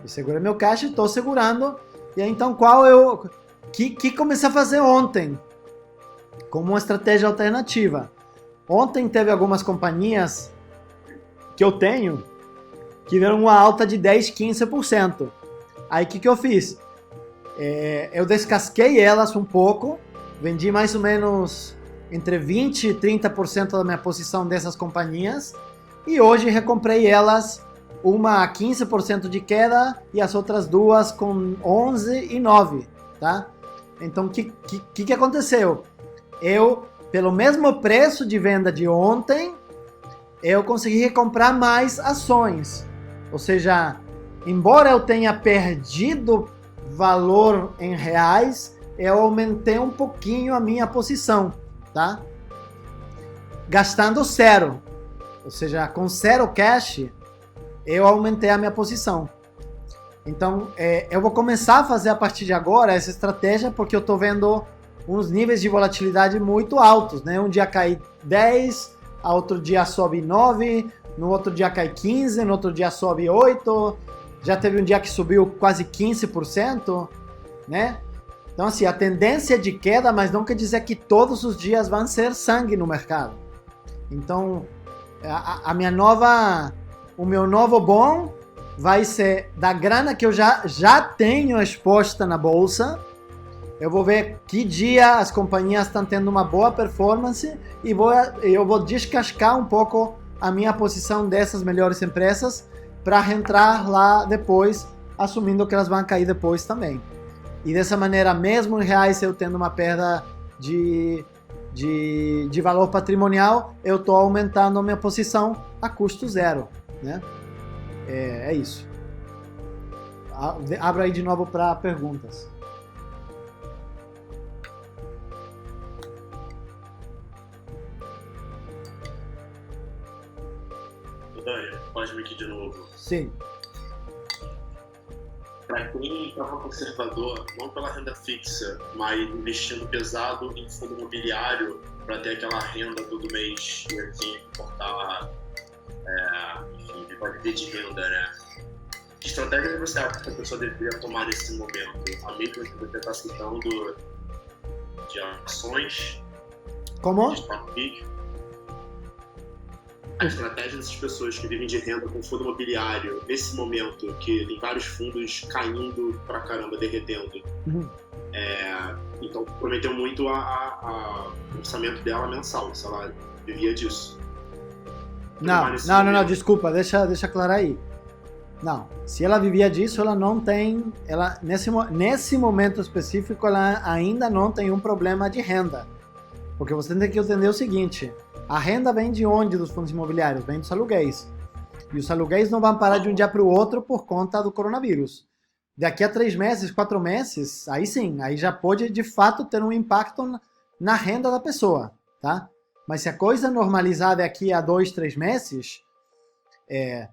Eu segurei meu cash e estou segurando. E aí, então, que comecei a fazer ontem, como uma estratégia alternativa. Ontem teve algumas companhias que eu tenho que deram uma alta de 10, 15%. Aí, o que eu fiz? Eu descasquei elas um pouco, vendi mais ou menos entre 20% e 30% da minha posição dessas companhias, e hoje recomprei elas, uma a 15% de queda e as outras duas com 11 e 9, tá? Então, o que aconteceu? Eu, pelo mesmo preço de venda de ontem, eu consegui recomprar mais ações. Ou seja, embora eu tenha perdido valor em reais, eu aumentei um pouquinho a minha posição, tá? Gastando 0. Ou seja, com 0 cash, eu aumentei a minha posição. Então, eu vou começar a fazer a partir de agora essa estratégia, porque eu estou vendo uns níveis de volatilidade muito altos, né? Um dia cai 10, outro dia sobe 9, no outro dia cai 15, no outro dia sobe 8, já teve um dia que subiu quase 15%, né? Então, assim, a tendência é de queda, mas não quer dizer que todos os dias vão ser sangue no mercado. Então, o meu novo bom vai ser da grana que eu já tenho exposta na bolsa. Eu vou ver que dia as companhias estão tendo uma boa performance e eu vou descascar um pouco a minha posição dessas melhores empresas para reentrar lá depois, assumindo que elas vão cair depois também. E dessa maneira, mesmo em reais eu tendo uma perda de valor patrimonial, eu estou aumentando a minha posição a custo 0, né? É isso. Abra aí de novo para perguntas. Dani, pode me aqui de novo. Sim. Para quem estava conservador, não pela renda fixa, mas investindo pesado em fundo imobiliário para ter aquela renda todo mês e assim importar, enfim, viver de renda, né? Que estratégia você acha que a pessoa deveria tomar nesse momento? A mesma que você está citando de ações, Como? de stock pick. A estratégia dessas pessoas que vivem de renda com fundo imobiliário, nesse momento que tem vários fundos caindo pra caramba, derretendo. Uhum. Então prometeu muito o orçamento dela mensal, se ela vivia disso. Não, desculpa, deixa aclarar aí. Não, se ela vivia disso, ela não tem, nesse momento específico, ela ainda não tem um problema de renda. Porque você tem que entender o seguinte: a renda vem de onde dos fundos imobiliários? Vem dos aluguéis. E os aluguéis não vão parar de um dia para o outro por conta do coronavírus. Daqui a 3 meses, 4 meses, aí sim, aí já pode de fato ter um impacto na renda da pessoa, tá? Mas se a coisa normalizar daqui a 2, 3 meses, é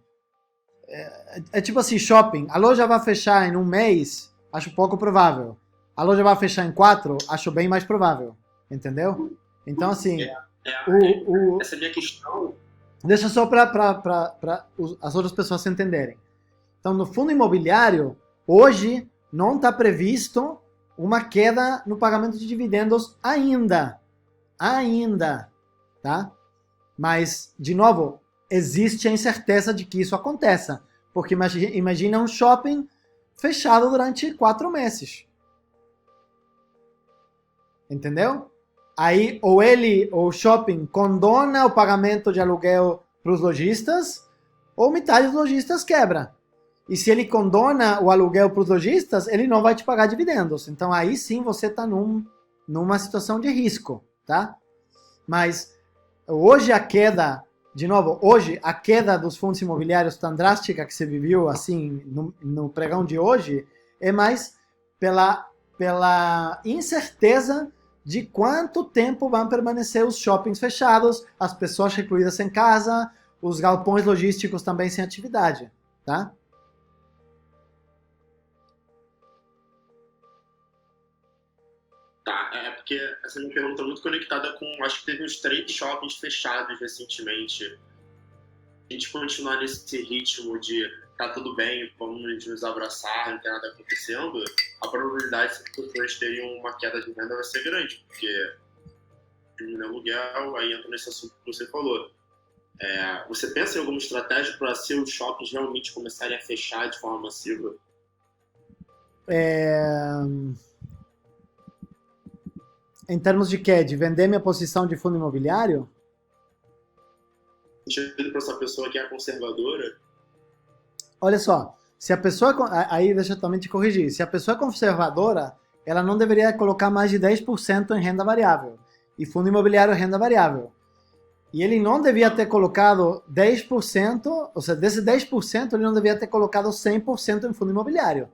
tipo assim, shopping. A loja vai fechar em 1 mês, acho pouco provável. A loja vai fechar em 4, acho bem mais provável. Entendeu? Então, assim... Essa é a minha questão. Deixa só para as outras pessoas se entenderem. Então, no fundo imobiliário, hoje não está previsto uma queda no pagamento de dividendos ainda. Tá? Mas, de novo, existe a incerteza de que isso aconteça. Porque imagina um shopping fechado durante 4 meses. Entendeu? Aí, ou o shopping condona o pagamento de aluguel para os lojistas, ou metade dos lojistas quebra. E se ele condona o aluguel para os lojistas, ele não vai te pagar dividendos. Então aí sim você está numa situação de risco, tá? Mas hoje a queda, de novo, hoje a queda dos fundos imobiliários tão drástica que se viveu assim no pregão de hoje, é mais pela incerteza de quanto tempo vão permanecer os shoppings fechados, as pessoas recluídas em casa, os galpões logísticos também sem atividade, tá? Tá, é porque essa minha pergunta é muito conectada com, acho que teve uns 3 shoppings fechados recentemente. A gente continuar nesse ritmo de tá tudo bem, vamos nos abraçar, não tem nada acontecendo, a probabilidade de que as pessoas terem uma queda de renda vai ser grande, porque no aluguel, aí entra nesse assunto que você falou. Você pensa em alguma estratégia para se os shoppings realmente começarem a fechar de forma massiva? Em termos de quê? De vender minha posição de fundo imobiliário? Sentido para essa pessoa que é conservadora? Olha só, se a pessoa... Aí deixa eu também te corrigir. Se a pessoa é conservadora, ela não deveria colocar mais de 10% em renda variável. E fundo imobiliário é renda variável. E ele não devia ter colocado 10%, ou seja, desse 10% ele não devia ter colocado 100% em fundo imobiliário.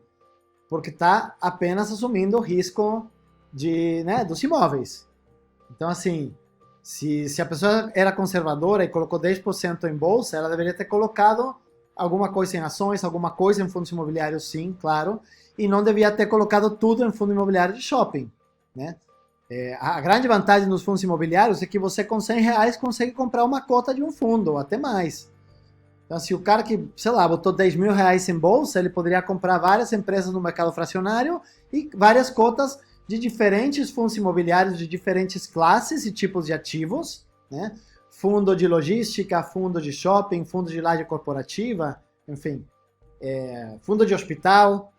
Porque está apenas assumindo o risco dos imóveis. Então, assim, se a pessoa era conservadora e colocou 10% em bolsa, ela deveria ter colocado alguma coisa em ações, alguma coisa em fundos imobiliários, sim, claro, e não devia ter colocado tudo em fundo imobiliário de shopping, né? A grande vantagem dos fundos imobiliários é que você com R$100 consegue comprar uma cota de um fundo, ou até mais. Então, se o cara que, sei lá, botou R$10.000 em bolsa, ele poderia comprar várias empresas no mercado fracionário e várias cotas de diferentes fundos imobiliários de diferentes classes e tipos de ativos, né? Fundo de logística, fundo de shopping, fundo de laje corporativa, enfim, fundo de hospital,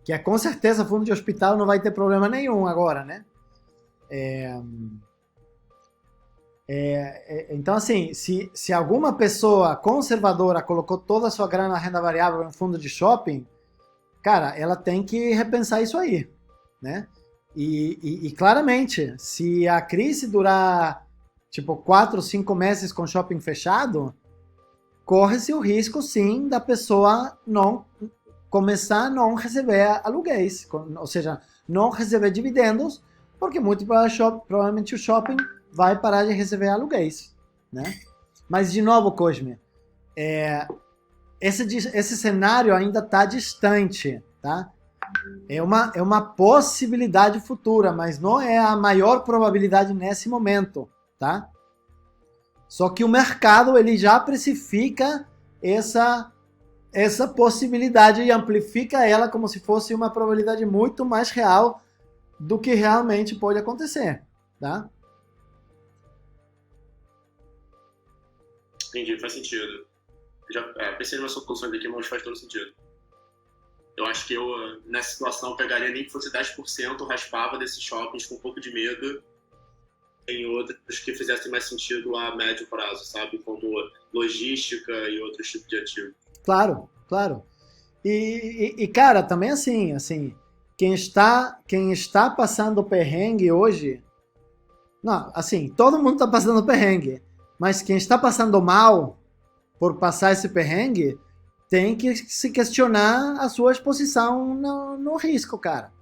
que com certeza fundo de hospital não vai ter problema nenhum agora, né? Então, assim, se alguma pessoa conservadora colocou toda a sua grana na renda variável em fundo de shopping, cara, ela tem que repensar isso aí, né? E claramente, se a crise durar tipo 4, 5 meses com shopping fechado, corre-se o risco, sim, da pessoa não começar a não receber aluguéis, ou seja, não receber dividendos, porque muito provavelmente o shopping vai parar de receber aluguéis, né? Mas, de novo, Cosme, esse cenário ainda está distante, tá? É uma possibilidade futura, mas não é a maior probabilidade nesse momento, tá? Só que o mercado ele já precifica essa possibilidade e amplifica ela como se fosse uma probabilidade muito mais real do que realmente pode acontecer, tá? Entendi, faz sentido. Já pensei em umas soluções aqui, mas faz todo sentido. Eu acho que eu, nessa situação, pegaria nem que fosse 10%, raspava desses shoppings com um pouco de medo em outros que fizessem mais sentido a médio prazo, sabe? Como logística e outros tipos de ativo. Claro, claro. E cara, também assim, quem está passando perrengue hoje, não, assim, todo mundo está passando perrengue, mas quem está passando mal por passar esse perrengue tem que se questionar a sua exposição no risco, cara,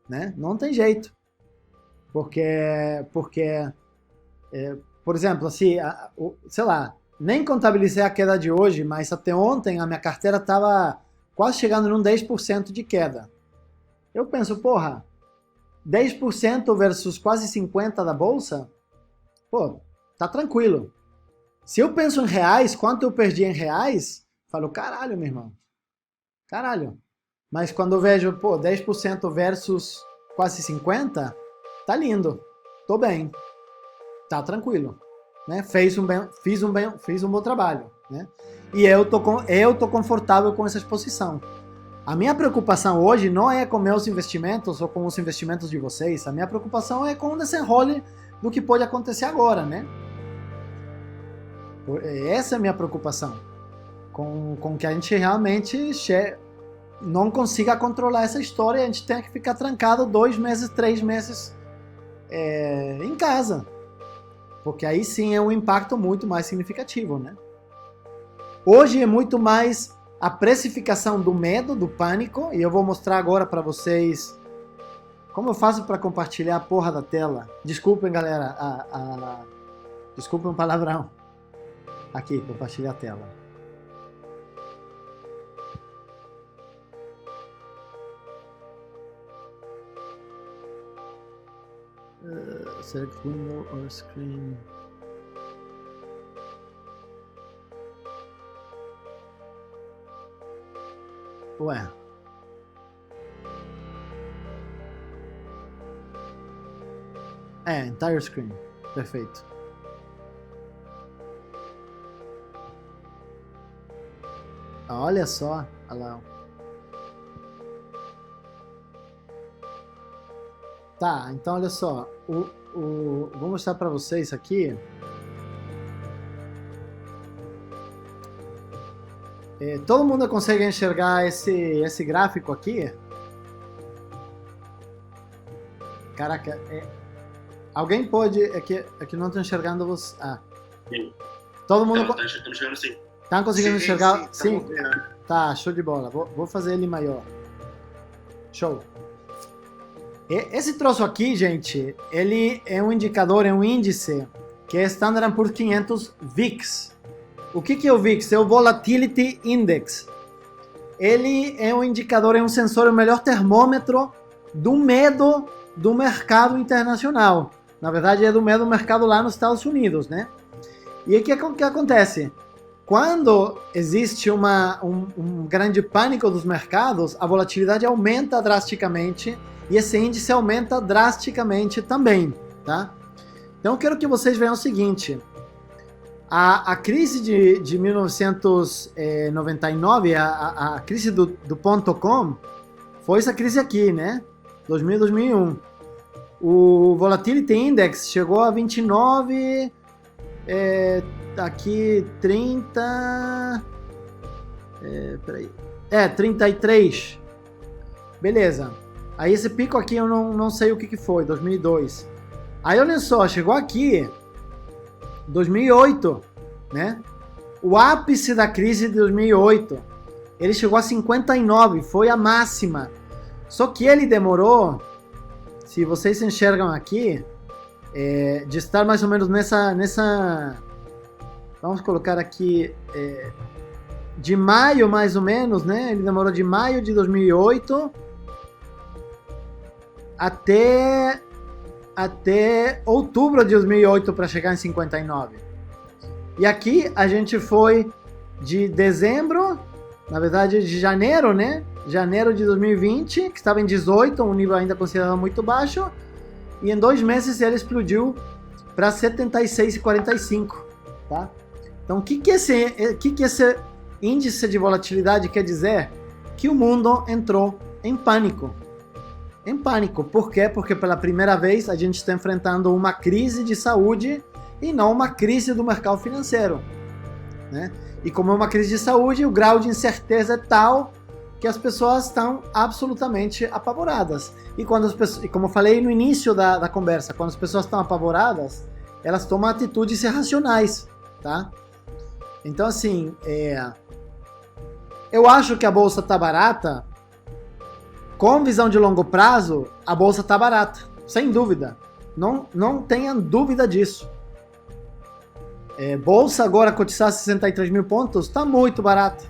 né? Não tem jeito. Porque por exemplo, assim, sei lá, nem contabilizei a queda de hoje, mas até ontem a minha carteira estava quase chegando num 10% de queda. Eu penso, porra, 10% versus quase 50% da bolsa, pô, tá tranquilo. Se eu penso em reais, quanto eu perdi em reais, falo, caralho, meu irmão. Caralho. Mas quando eu vejo, pô, 10% versus quase 50%, tá lindo. Tô bem. Tá tranquilo. Né? Fiz um bom trabalho. Né? e eu tô confortável com essa exposição. A minha preocupação hoje não é com meus investimentos ou com os investimentos de vocês, a minha preocupação é com o desenrole do que pode acontecer agora, né? Essa é a minha preocupação, com que a gente realmente não consiga controlar essa história e a gente tenha que ficar trancado 2 meses, 3 meses em casa. Porque aí sim é um impacto muito mais significativo, né? Hoje é muito mais a precificação do medo, do pânico, e eu vou mostrar agora para vocês como eu faço para compartilhar a porra da tela. Desculpem, galera, desculpem o palavrão. Aqui, compartilhar a tela. Select window or screen. Ué. Entire screen. Perfeito. Olha só. Olha lá. Tá, então olha só. Vou mostrar para vocês aqui. Todo mundo consegue enxergar esse gráfico aqui? Caraca, alguém pode... É que não estou enxergando você... Sim. Todo mundo... Tá enxergando sim. Tá conseguindo enxergar? Sim. Tá, show de bola. Vou fazer ele maior. Show. Esse troço aqui, gente, ele é um indicador, é um índice que é Standard & Poor's 500 VIX. O que é o VIX? É o Volatility Index. Ele é um indicador, é um sensor, é o melhor termômetro do medo do mercado internacional. Na verdade, é do medo do mercado lá nos Estados Unidos, né? E o que acontece? Quando existe um grande pânico dos mercados, a volatilidade aumenta drasticamente e esse índice aumenta drasticamente também, tá? Então, eu quero que vocês vejam o seguinte... A crise de 1999, a crise do .com, foi essa crise aqui, né? 2000, 2001. O Volatility Index chegou a 29, aqui 30... peraí. 33. Beleza. Aí esse pico aqui eu não sei o que foi, 2002. Aí olha só, chegou aqui... 2008, né? O ápice da crise de 2008, ele chegou a 59, foi a máxima. Só que ele demorou, se vocês enxergam aqui, de estar mais ou menos nessa vamos colocar aqui, de maio mais ou menos, né? Ele demorou de maio de 2008 até outubro de 2008 para chegar em 59. E aqui a gente foi de dezembro, na verdade de janeiro, né? Janeiro de 2020, que estava em 18, um nível ainda considerado muito baixo, e em 2 meses ele explodiu para 76,45, tá? Então o que esse índice de volatilidade quer dizer? Que o mundo entrou em pânico. Em pânico. Por quê? Porque pela primeira vez a gente está enfrentando uma crise de saúde e não uma crise do mercado financeiro, né? E como é uma crise de saúde, o grau de incerteza é tal que as pessoas estão absolutamente apavoradas. E como eu falei no início da conversa, quando as pessoas estão apavoradas, elas tomam atitudes irracionais, tá? Então assim, eu acho que a bolsa está barata. Com visão de longo prazo, a bolsa está barata, sem dúvida. Não tenha dúvida disso. Bolsa agora cotizar 63 mil pontos, está muito barata.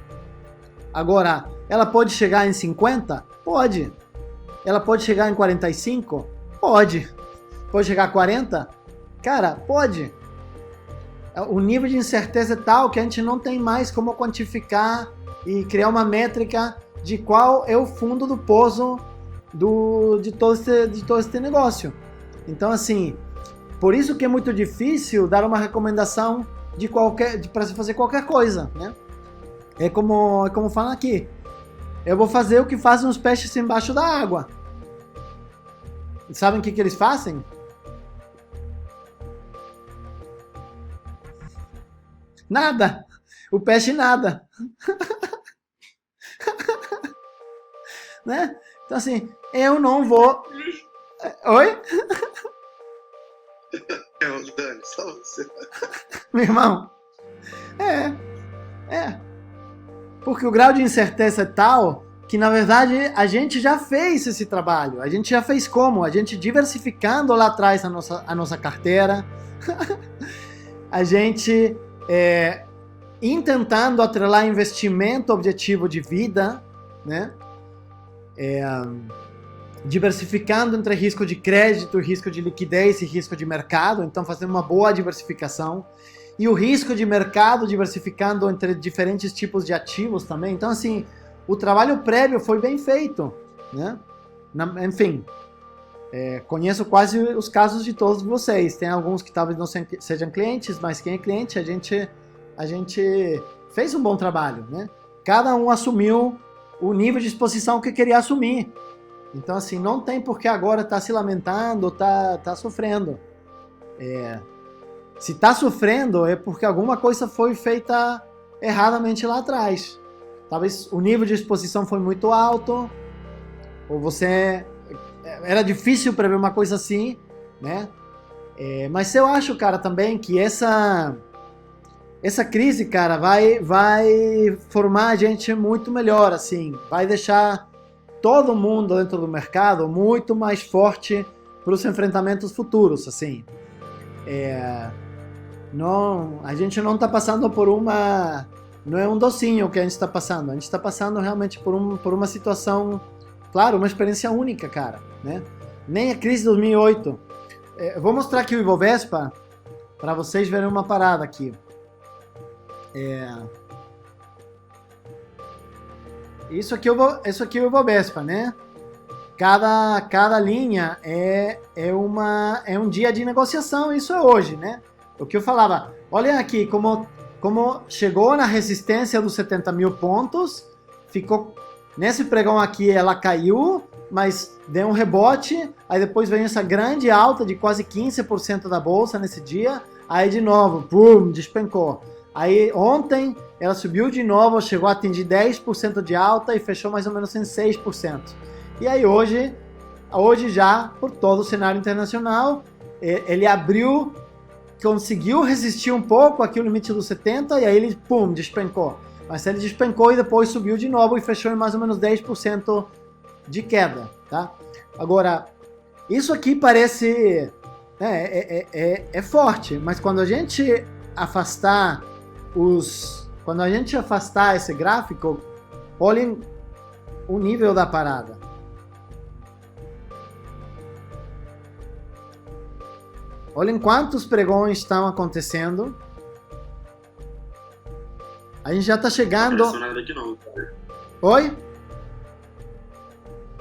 Agora, ela pode chegar em 50? Pode. Ela pode chegar em 45? Pode. Pode chegar a 40? Cara, pode. O nível de incerteza é tal que a gente não tem mais como quantificar e criar uma métrica de qual é o fundo do poço de todo esse negócio. Então, assim, por isso que é muito difícil dar uma recomendação para se fazer qualquer coisa, né? É como falam aqui. Eu vou fazer o que fazem os peixes embaixo da água. E sabem o que eles fazem? Nada. O peixe nada. Né? Então assim, eu não vou... Oi? Dani, só você. Meu irmão. Porque o grau de incerteza é tal que, na verdade, a gente já fez esse trabalho. A gente já fez como? A gente diversificando lá atrás a nossa carteira. A gente intentando atrelar investimento objetivo de vida, né? Diversificando entre risco de crédito, risco de liquidez e risco de mercado. Então, fazendo uma boa diversificação. E o risco de mercado diversificando entre diferentes tipos de ativos também. Então, assim, o trabalho prévio foi bem feito, né? Enfim, conheço quase os casos de todos vocês. Tem alguns que talvez não sejam clientes, mas quem é cliente, a gente fez um bom trabalho, né? Cada um assumiu o nível de exposição que queria assumir. Então, assim, não tem por que agora estar se lamentando, tá sofrendo. Se está sofrendo é porque alguma coisa foi feita erradamente lá atrás. Talvez o nível de exposição foi muito alto, ou era difícil prever uma coisa assim, né? Mas eu acho, cara, também que essa crise, cara, vai formar a gente muito melhor, assim. Vai deixar todo mundo dentro do mercado muito mais forte para os enfrentamentos futuros, assim. Não, a gente não está passando por uma... Não é um docinho que a gente está passando. A gente está passando realmente por uma situação... Claro, uma experiência única, cara, né? Nem a crise de 2008. Eu vou mostrar aqui o Ibovespa para vocês verem uma parada aqui. Isso aqui é o Ibovespa, né? Cada linha é um dia de negociação. Isso é hoje, né? O que eu falava, olha aqui como chegou na resistência dos 70 mil pontos, ficou nesse pregão aqui, ela caiu, mas deu um rebote, aí depois veio essa grande alta de quase 15% da bolsa nesse dia, aí de novo, pum, despencou. Aí ontem ela subiu de novo, chegou a atingir 10% de alta e fechou mais ou menos em 6%. E aí hoje já, por todo o cenário internacional, ele abriu, conseguiu resistir um pouco aqui o limite dos 70 e aí ele, pum, despencou. Mas ele despencou e depois subiu de novo e fechou em mais ou menos 10% de queda, tá? Agora, isso aqui parece... é forte, mas quando a gente afastar esse gráfico, olhem o nível da parada. Olhem quantos pregões estão acontecendo. A gente já está chegando... Não apareceu nada aqui não, cara. Oi?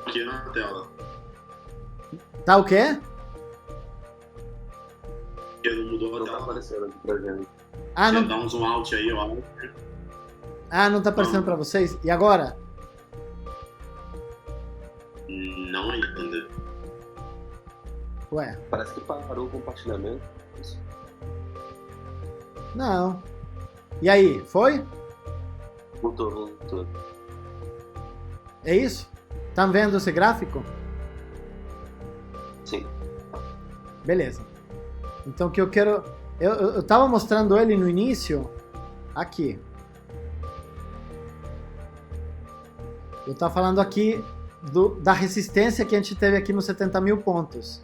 Aqui na tela. Tá o quê? Porque não mudou a Não tá tela. aparecendo aqui pra gente. Ah, Você não, dá um zoom out aí, ó. não tá aparecendo para vocês? E agora? Não ainda. Ué, Parece que parou o compartilhamento. não. E aí, foi? Voltou. É isso? Estão vendo esse gráfico? Sim. Beleza. Então o que eu quero... Eu tava mostrando ele no início, aqui. Eu tava falando aqui da resistência que a gente teve aqui nos 70 mil pontos.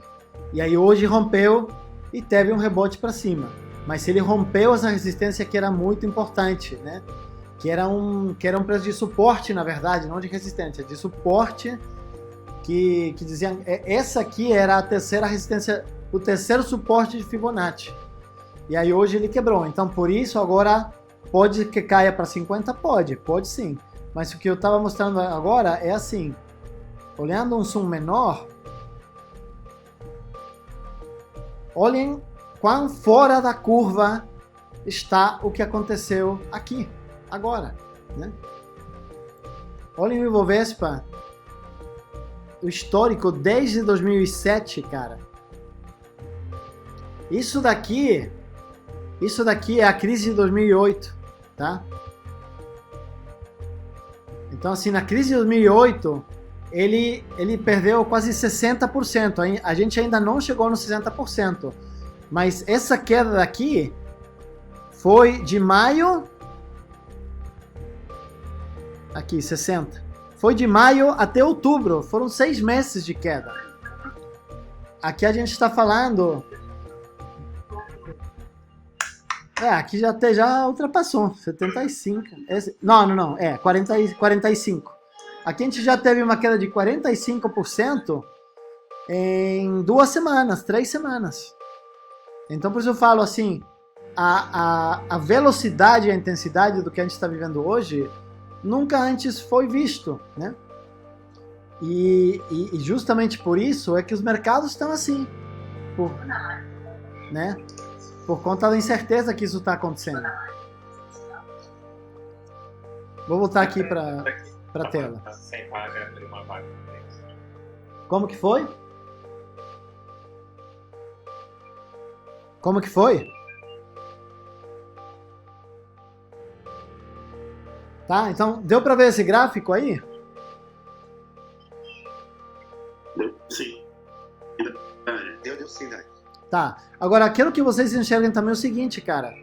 E aí hoje rompeu e teve um rebote para cima. Mas ele rompeu essa resistência que era muito importante, né? Que era um preço de suporte, na verdade, não de resistência, de suporte, que diziam, essa aqui era a terceira resistência, o terceiro suporte de Fibonacci. E aí hoje ele quebrou. Então por isso agora pode que caia para 50? Pode sim. Mas o que eu estava mostrando agora é assim, olhando um zoom menor, olhem quão fora da curva está o que aconteceu aqui, agora. né? Olhem o Ibovespa, o histórico desde 2007, cara. Isso daqui é a crise de 2008, tá? Então, assim, na crise de 2008, ele perdeu quase 60%. A gente ainda não chegou nos 60%. Mas essa queda daqui foi de maio... Aqui, 60. Foi de maio até outubro. Foram 6 meses de queda. Aqui a gente está falando... aqui já ultrapassou. 75. Não. 45. Aqui a gente já teve uma queda de 45% em 2 semanas, 3 semanas. Então, por isso eu falo assim, a velocidade e a intensidade do que a gente está vivendo hoje nunca antes foi visto, né? E justamente por isso é que os mercados estão assim, né? Por conta da incerteza que isso está acontecendo. Vou voltar aqui para a tela. Sem vaga, abrir uma vaga. Como que foi? Como que foi? Tá, então deu para ver esse gráfico aí? Sim. Deu sim, né? Tá, agora quero que vocês enxerguem também o seguinte, cara.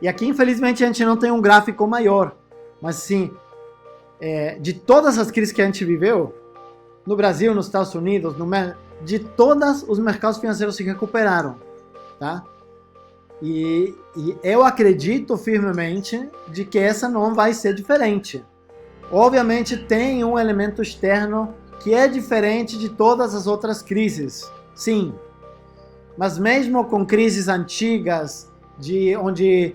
E aqui, infelizmente, a gente não tem um gráfico maior. Mas, assim, de todas as crises que a gente viveu, no Brasil, nos Estados Unidos, de todos os mercados financeiros se recuperaram, tá? E eu acredito firmemente de que essa não vai ser diferente. Obviamente, tem um elemento externo que é diferente de todas as outras crises, sim. Mas mesmo com crises antigas, onde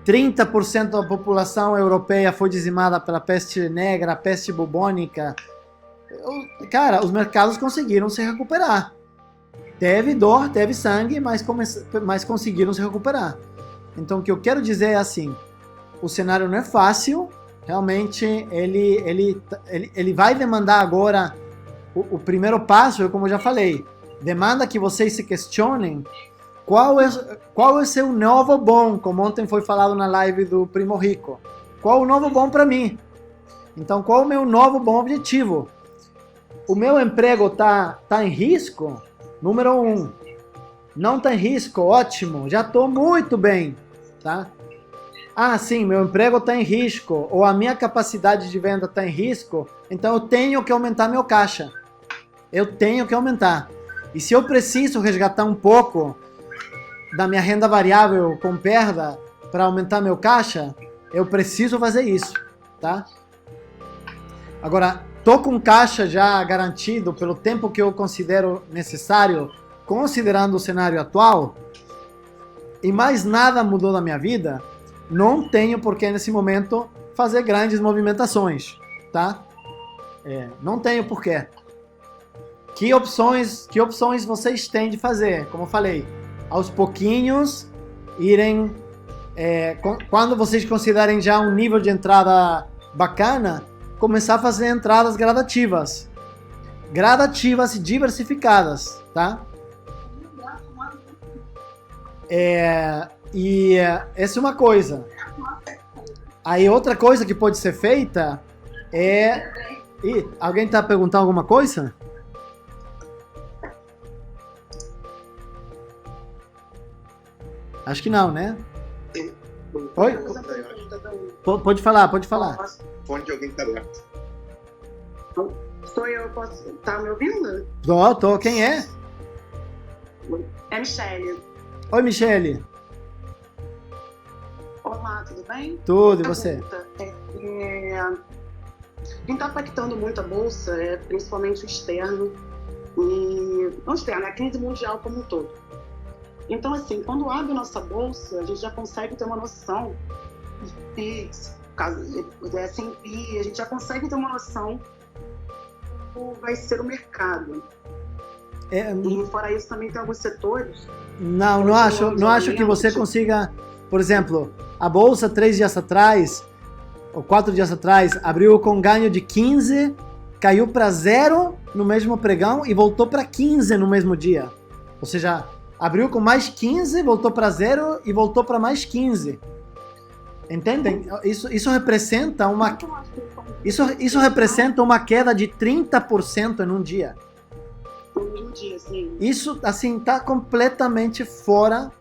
30% da população europeia foi dizimada pela peste negra, a peste bubônica, cara, os mercados conseguiram se recuperar. Teve dor, teve sangue, mas conseguiram se recuperar. Então o que eu quero dizer é assim, o cenário não é fácil, realmente ele vai demandar agora o primeiro passo, como eu já falei, demanda que vocês se questionem qual é o seu novo bom, como ontem foi falado na live do Primo Rico. Qual o novo bom para mim? Então, qual o meu novo bom objetivo? O meu emprego tá em risco? Número 1. Não tá em risco? Ótimo, já estou muito bem, tá? Ah, sim, meu emprego está em risco, ou a minha capacidade de venda está em risco, então eu tenho que aumentar meu caixa. Eu tenho que aumentar. E se eu preciso resgatar um pouco da minha renda variável com perda para aumentar meu caixa, eu preciso fazer isso, tá? Agora, tô com caixa já garantido pelo tempo que eu considero necessário, considerando o cenário atual, e mais nada mudou na minha vida, não tenho por que nesse momento fazer grandes movimentações, tá? Não tenho porquê. Que opções vocês têm de fazer? Como eu falei, aos pouquinhos, irem... quando vocês considerem já um nível de entrada bacana, começar a fazer entradas gradativas e diversificadas, tá? E essa é uma coisa. Aí outra coisa que pode ser feita é... alguém está perguntando alguma coisa? Acho que não, né? Sim. Oi? Pode falar. O fone de alguém está aberto. Sou eu, tá me ouvindo? Tô. Quem é? É Michele. Oi, Michele. Olá, tudo bem? Tudo, e você? Quem está impactando muito a Bolsa é principalmente o externo. Não externo, é a crise mundial como um todo. Então, assim, quando abre nossa Bolsa, a gente já consegue ter uma noção de PIX, do S&P, a gente já consegue ter uma noção de como vai ser o mercado. E fora isso, também tem alguns setores... Não acho que você consiga... Por exemplo, a Bolsa 3 dias atrás ou 4 dias atrás, abriu com ganho de 15, caiu para 0 no mesmo pregão e voltou para 15 no mesmo dia. Ou seja, abriu com mais 15, voltou para 0 e voltou para mais 15. Entendem? Isso representa isso representa uma queda de 30% em um dia. Um dia, sim. Isso, assim, tá completamente fora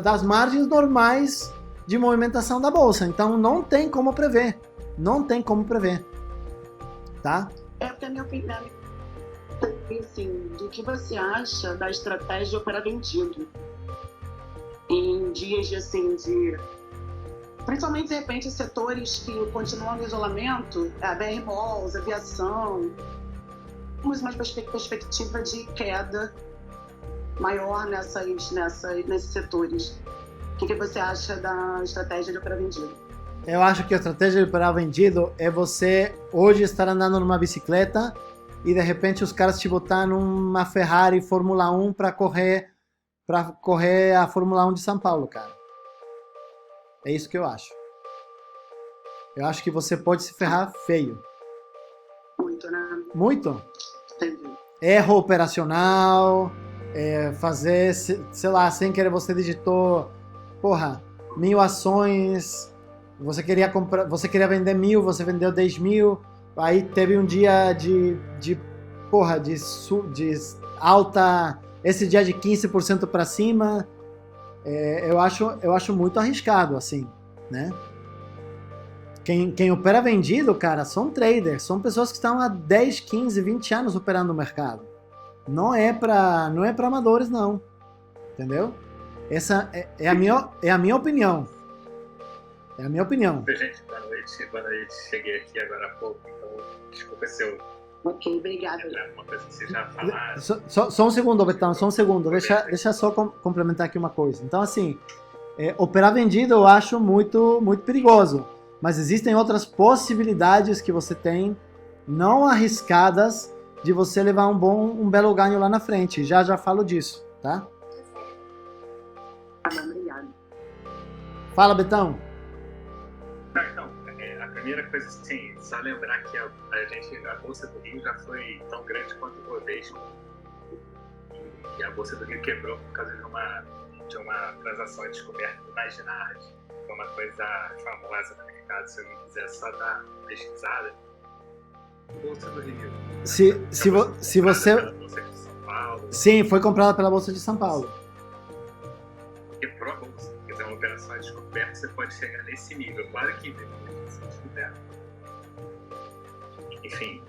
das margens normais de movimentação da bolsa. Então, não tem como prever. Não tem como prever. Tá? Porque a minha opinião é assim, do que você acha da estratégia de operar vendido? Em dias de principalmente, de repente, setores que continuam no isolamento, a BR Malls, aviação, temos uma perspectiva de queda maior nesses setores. O que você acha da estratégia de operar vendido? Eu acho que a estratégia de operar vendido é você hoje estar andando numa bicicleta e de repente os caras te botar numa Ferrari Fórmula 1 para correr a Fórmula 1 de São Paulo, cara. É isso que eu acho. Eu acho que você pode se ferrar feio. Muito, né? Muito. Entendi. Erro operacional, fazer, sei lá, sem querer você digitou, 1.000 ações, você queria vender 1.000, você vendeu 10.000, aí teve um dia de alta, esse dia de 15% para cima. Eu acho muito arriscado, assim, né? Quem opera vendido, cara, são traders, são pessoas que estão há 10, 15, 20 anos operando no mercado. Não é para amadores, não. Entendeu? Essa é a minha opinião. É a minha opinião. Gente, boa noite. Cheguei aqui agora há pouco, então desculpa se eu... Ok, obrigada. Uma coisa que vocês já falaram. Só um segundo, Betão, só um segundo. Deixa só complementar aqui uma coisa. Então, assim, operar vendido eu acho muito, muito perigoso. Mas existem outras possibilidades que você tem, não arriscadas, de você levar um belo ganho lá na frente. Já falo disso, tá? Obrigada. Fala, Betão. Então, a primeira coisa, assim, só lembrar que a Bolsa do Rio já foi tão grande quanto o Bovespa. E a Bolsa do Rio quebrou por causa de uma transação de descoberta do Nasdaq. Foi uma coisa famosa no mercado, se alguém quiser só dar uma pesquisada. Bolsa do Rio. Se você... Bolsa de São Paulo. Sim, foi comprada pela Bolsa de São Paulo. Quebrou a bolsa. Quer dizer, uma operação de descoberta, você pode chegar nesse nível. Claro que depois você descoberta. Enfim,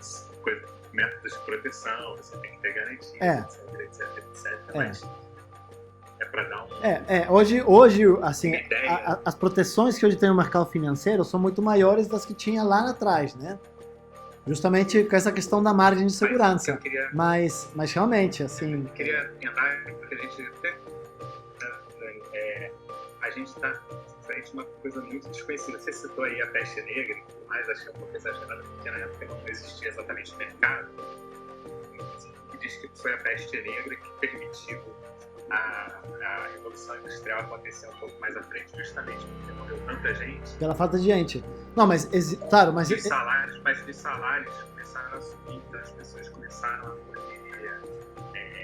métodos de proteção, você tem que ter garantia, etc. Mas é para dar um... Hoje assim, as proteções que hoje tem no mercado financeiro são muito maiores das que tinha lá atrás, né? Justamente com essa questão da margem de segurança. Mas realmente, assim... Eu queria tentar, porque a gente até... a gente está frente a uma coisa muito desconhecida. Você citou aí a peste negra, mas achei um pouco exagerado, porque na época não existia exatamente mercado. Que diz que foi a peste negra que permitiu a Revolução Industrial acontecer um pouco mais à frente, justamente porque morreu tanta gente. Pela falta de gente. Não, mas... Claro, mas... Os salários começaram a subir, então as pessoas começaram a poder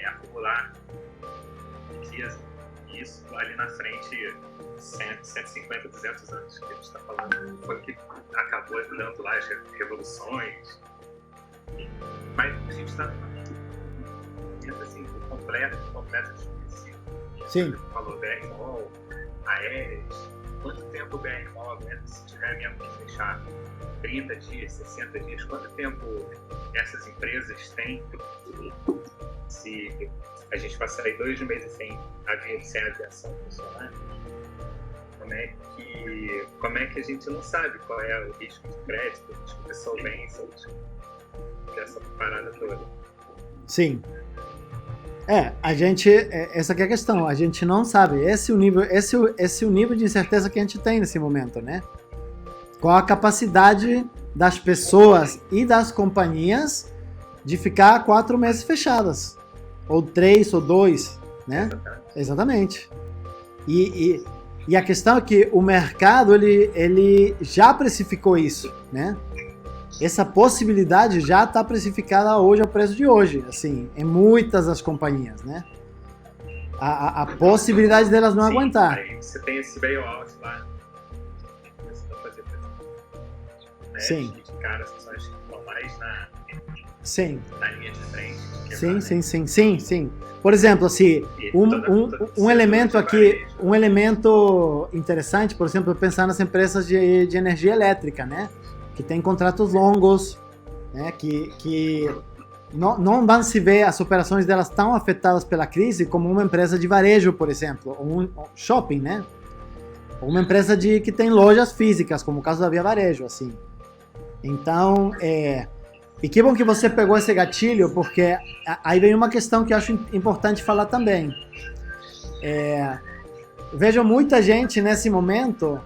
acumular riqueza. E isso ali na frente, 150, 200 anos que a gente está falando, foi o que acabou dando lá as revoluções. Mas a gente está numa assim, completo desconhecido. Sim. Você falou BR Mall, aéreas. Quanto tempo o BR Mall aguenta se tiver mesmo que fechar? 30 dias, 60 dias? Quanto tempo essas empresas têm se a gente passar aí 2 meses sem aviação funcionando? Como é que a gente não sabe qual é o risco de crédito, o risco de solvência, o risco dessa parada toda? Sim. A gente... Essa aqui é a questão, a gente não sabe. Esse é o nível de incerteza que a gente tem nesse momento, né? Qual a capacidade das pessoas e das companhias de ficar 4 meses fechadas. Ou 3, ou 2, né? Exatamente. E E a questão é que o mercado ele já precificou isso, né? Essa possibilidade já está precificada hoje ao preço de hoje, assim, em muitas das companhias, né? A possibilidade delas não aguentar. Aí você tem esse bailout lá. Começando a fazer né? Sim. De cara, as pessoas estão mais Sim. na linha de frente. Sim. Por exemplo, assim, um elemento aqui, um elemento interessante, por exemplo, pensar nas empresas de energia elétrica, né? Que tem contratos longos, né? Que não vão se ver as operações delas tão afetadas pela crise como uma empresa de varejo, por exemplo, ou um shopping, né? Ou uma empresa que tem lojas físicas, como o caso da Via Varejo, assim. Então, e que bom que você pegou esse gatilho, porque aí vem uma questão que eu acho importante falar também. Vejo muita gente nesse momento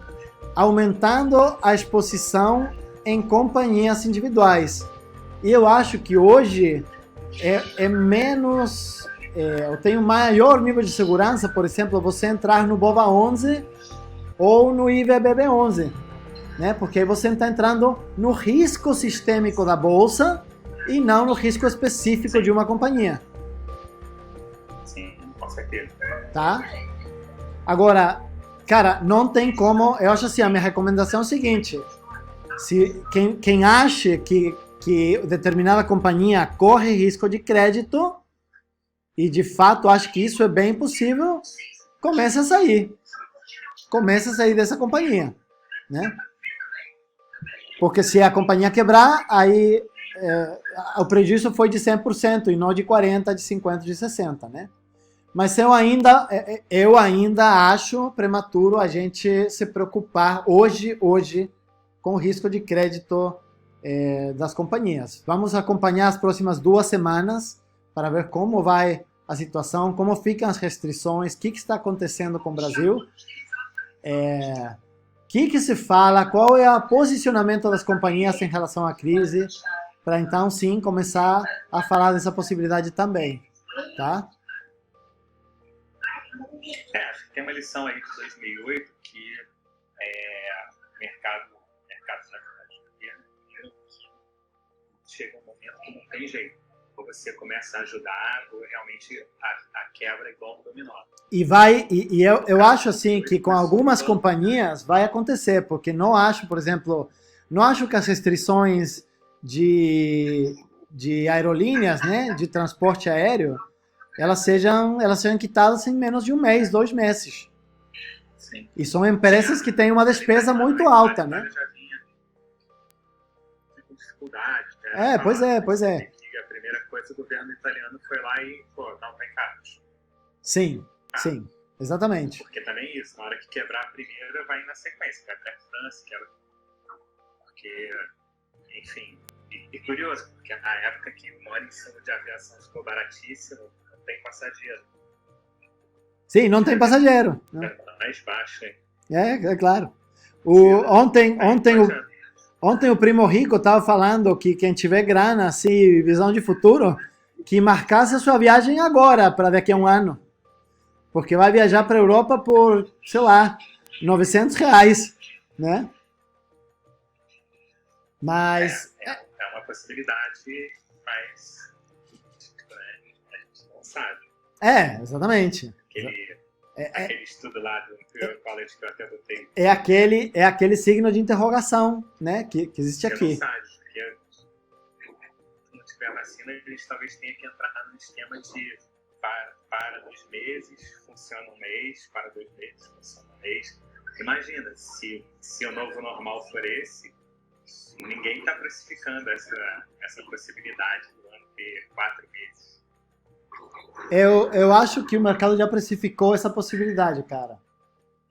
aumentando a exposição em companhias individuais. E eu acho que hoje é menos... eu tenho maior nível de segurança, por exemplo, você entrar no BOVA11 ou no IVBB11. Né? Porque aí você está entrando no risco sistêmico da bolsa e não no risco específico de uma companhia. Sim, com certeza. Tá? Agora, cara, não tem como... Eu acho assim, a minha recomendação é o seguinte. Se quem acha que determinada companhia corre risco de crédito e de fato acha que isso é bem possível, comece a sair. Comece a sair dessa companhia. Né? Porque se a companhia quebrar, aí o prejuízo foi de 100% e não de 40%, de 50%, de 60%, né? Mas eu ainda acho prematuro a gente se preocupar hoje com o risco de crédito das companhias. Vamos acompanhar as próximas 2 semanas para ver como vai a situação, como ficam as restrições, o que está acontecendo com o Brasil. O que se fala, qual é o posicionamento das companhias em relação à crise, para então sim começar a falar dessa possibilidade também, tá? Acho que tem uma lição aí de 2008 que mercado chega um momento que não tem jeito. Ou você começa a ajudar, ou realmente a quebra é igual um dominó. E eu acho assim que com algumas companhias vai acontecer, porque não acho, por exemplo, não acho que as restrições de aerolíneas, né, de transporte aéreo, elas sejam quitadas em menos de 1 mês, 2 meses. Sim. E são empresas que têm uma despesa muito alta, né? Já vinha com dificuldade. Né? Pois é. A primeira coisa, o governo italiano foi lá e, não tá em carros. Sim, exatamente. Porque também isso, na hora que quebrar a primeira, vai na sequência, vai pra França, quebra. Porque, enfim, e curioso, porque na época que o maior ensino de aviação ficou baratíssimo, não tem passageiro. Sim, não tem passageiro. Mais baixo, hein? É claro. Ontem o Primo Rico estava falando que quem tiver grana, assim, visão de futuro, que marcasse a sua viagem agora, para daqui a 1 ano. Porque vai viajar para a Europa por, sei lá, R$900, né? Mas... É uma possibilidade, mas a gente não sabe. Exatamente. Aquele estudo lá do Imperial College que eu até adotei. É aquele signo de interrogação, né, que existe aqui. Não sabe, porque se não tiver vacina, eles talvez tenham que entrar no esquema de para 2 meses, funciona 1 mês, para 2 meses, funciona 1 mês. Imagina, se o novo normal for esse, ninguém está precificando essa possibilidade do ano ter 4 meses. Eu acho que o mercado já precificou essa possibilidade, cara.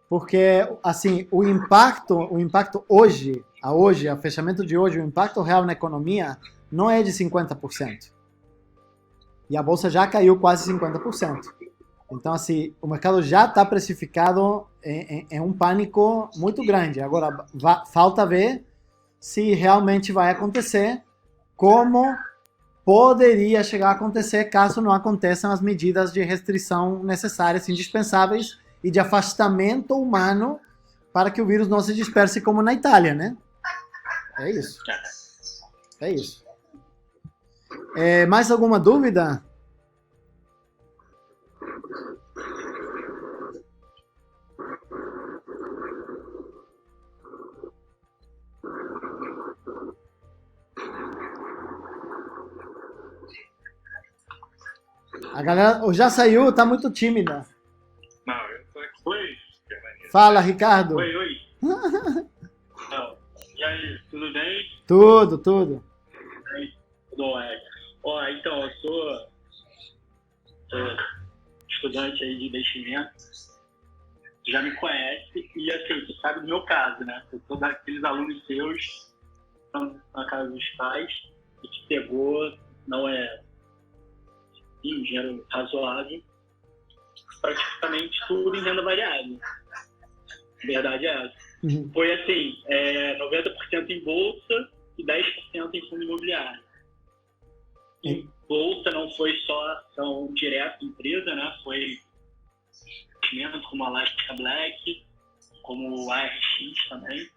Porque, assim, o impacto hoje, a fechamento de hoje, o impacto real na economia não é de 50%. E a bolsa já caiu quase 50%. Então, assim, o mercado já está precificado em um pânico muito grande. Agora, falta ver se realmente vai acontecer, como poderia chegar a acontecer caso não aconteçam as medidas de restrição necessárias, indispensáveis, e de afastamento humano para que o vírus não se disperse como na Itália, né? É isso. É isso. Mais alguma dúvida? A galera já saiu, tá muito tímida. Não, eu tô aqui. Oi, Germania. Fala, Ricardo. Oi, oi. Então, e aí, tudo bem? Tudo. Tudo é. Ó, então, eu sou estudante aí de investimento. Tu já me conhece e, assim, tu sabe do meu caso, né? Eu sou daqueles alunos seus que estão na casa dos pais e que pegou, não é um dinheiro razoável, praticamente tudo em renda variável. A verdade é essa. Uhum. Foi assim, 90% em bolsa e 10% em fundo imobiliário. Em bolsa não foi só ação direta empresa, né? Foi investimento como a Alaska Black, como o ARX também.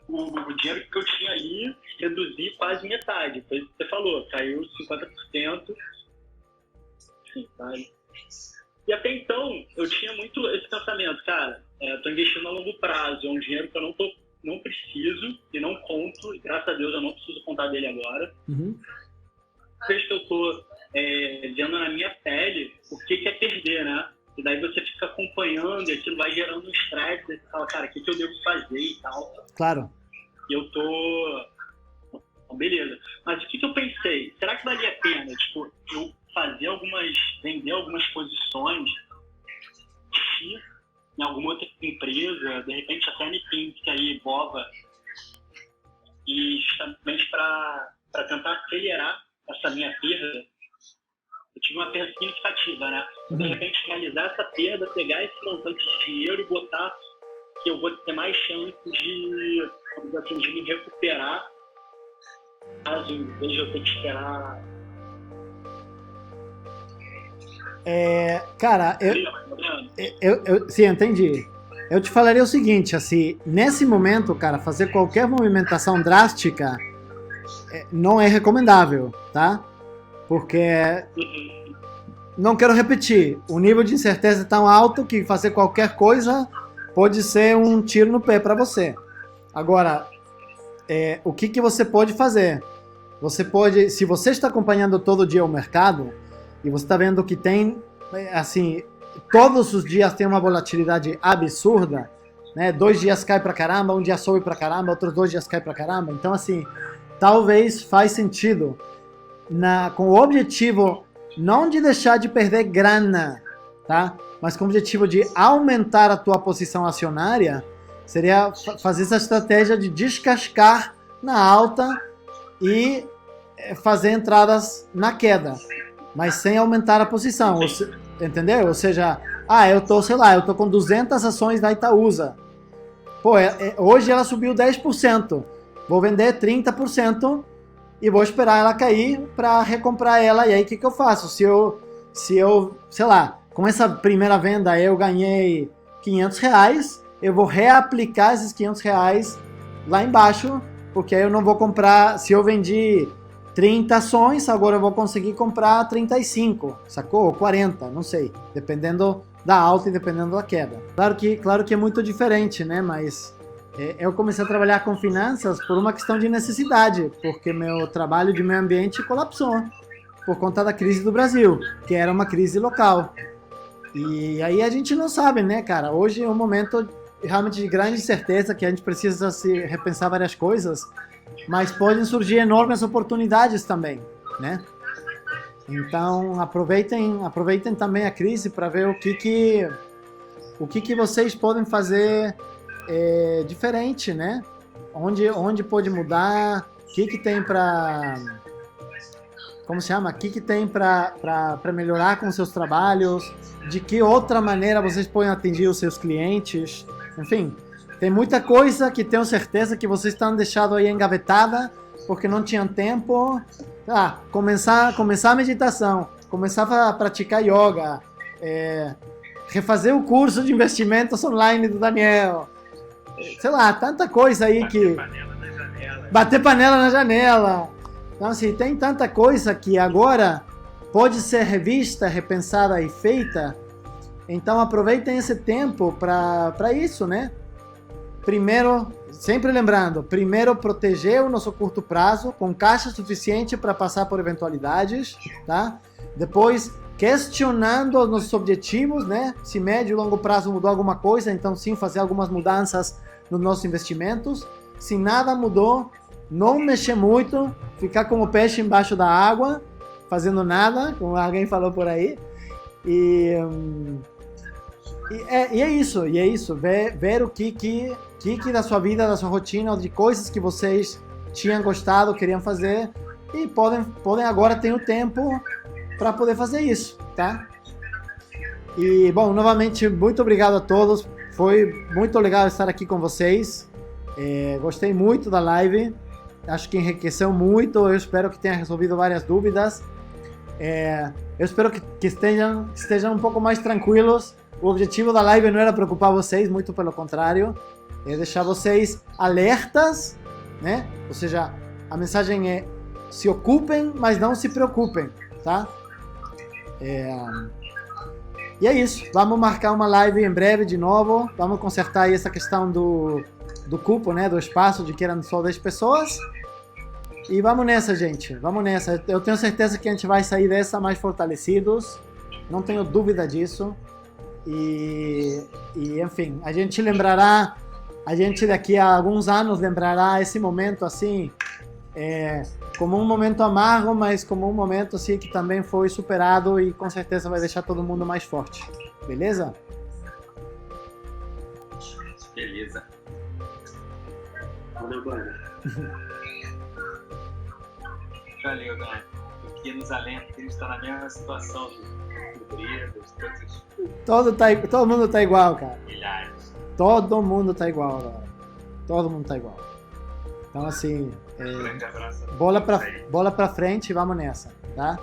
O dinheiro que eu tinha ali, reduzi quase metade. Foi o que você falou, caiu 50%. Sim, sabe? E até então, eu tinha muito esse pensamento, cara, estou investindo a longo prazo, é um dinheiro que eu não preciso e não conto, e graças a Deus eu não preciso contar dele agora. Uhum. Vejo que eu estou vendo na minha pele o que é perder, né? E daí você fica acompanhando e aquilo vai gerando um estresse, você fala, cara, o que eu devo fazer e tal. Claro. E eu tô... Bom, beleza. Mas o que eu pensei? Será que valia a pena, tipo, eu vender algumas posições em alguma outra empresa, de repente até Nipinsk aí, Bova, e justamente para tentar acelerar essa minha perda? Eu tive uma perda significativa, né? De repente realizar essa perda, pegar esse montante de dinheiro e botar que eu vou ter mais chance de me recuperar, caso em vez de eu ter que esperar. Cara, sim, entendi. Eu te falaria o seguinte, assim, nesse momento, cara, fazer qualquer movimentação drástica não é recomendável, tá? Porque, não quero repetir, o nível de incerteza é tão alto que fazer qualquer coisa pode ser um tiro no pé para você. Agora, o que você pode fazer? Você pode, se você está acompanhando todo dia o mercado, e você está vendo que tem, assim, todos os dias tem uma volatilidade absurda, né? 2 dias cai pra caramba, um dia sobe pra caramba, outros 2 dias cai pra caramba. Então, assim, talvez faz sentido, com o objetivo não de deixar de perder grana, tá? Mas com o objetivo de aumentar a tua posição acionária, seria fazer essa estratégia de descascar na alta e fazer entradas na queda, mas sem aumentar a posição, entendeu? Ou seja, eu tô com 200 ações da Itaúsa. Pô, hoje ela subiu 10%, vou vender 30% e vou esperar ela cair para recomprar ela. E aí o que eu faço? Se eu, sei lá, com essa primeira venda eu ganhei R$500, eu vou reaplicar esses R$500 lá embaixo, porque aí eu não vou comprar, se eu vendi 30 ações, agora eu vou conseguir comprar 35, sacou? Ou 40, não sei, dependendo da alta e dependendo da queda. Claro que é muito diferente, né? Mas eu comecei a trabalhar com finanças por uma questão de necessidade, porque meu trabalho de meio ambiente colapsou por conta da crise do Brasil, que era uma crise local. E aí a gente não sabe, né, cara? Hoje é um momento realmente de grande incerteza, que a gente precisa se repensar várias coisas, mas podem surgir enormes oportunidades também, né? Então aproveitem também a crise para ver o que vocês podem fazer diferente, né? Onde pode mudar, o que tem para, como se chama? O que tem para melhorar com seus trabalhos, de que outra maneira vocês podem atingir os seus clientes, enfim. Tem muita coisa que tenho certeza que vocês estão deixando aí engavetada porque não tinham tempo. Começar a meditação, começar a praticar yoga, refazer o curso de investimentos online do Daniel. Sei lá, tanta coisa aí que... Bater panela na janela. Então, assim, tem tanta coisa que agora pode ser revista, repensada e feita. Então, aproveitem esse tempo para isso, né? Primeiro, sempre lembrando, primeiro proteger o nosso curto prazo com caixa suficiente para passar por eventualidades, tá? Depois, questionando os nossos objetivos, né? Se médio e longo prazo mudou alguma coisa, então sim, fazer algumas mudanças nos nossos investimentos. Se nada mudou, não mexer muito, ficar como peixe embaixo da água, fazendo nada, como alguém falou por aí. E é isso, ver o que da sua vida, da sua rotina, de coisas que vocês tinham gostado, queriam fazer, e podem agora ter o tempo para poder fazer isso, tá? E, bom, novamente, muito obrigado a todos, foi muito legal estar aqui com vocês, gostei muito da live, acho que enriqueceu muito, eu espero que tenha resolvido várias dúvidas, eu espero que estejam um pouco mais tranquilos. O objetivo da live não era preocupar vocês, muito pelo contrário, é deixar vocês alertas, né? Ou seja, a mensagem é: se ocupem, mas não se preocupem, tá? E é isso, vamos marcar uma live em breve de novo, vamos consertar aí essa questão do cupo, né? Do espaço, de que eram só 10 pessoas. E vamos nessa, gente, vamos nessa. Eu tenho certeza que a gente vai sair dessa mais fortalecidos, não tenho dúvida disso. E enfim, a gente daqui a alguns anos lembrará esse momento assim, como um momento amargo, mas como um momento assim que também foi superado e com certeza vai deixar todo mundo mais forte, beleza? Beleza. Valeu, Dani. Valeu, Dani. Que nos alenta, que a gente está na mesma situação Todo mundo tá igual, cara. Milhares. Todo mundo tá igual agora. Todo mundo tá igual. Então, assim, Grande abraço. bola pra frente e vamos nessa, tá?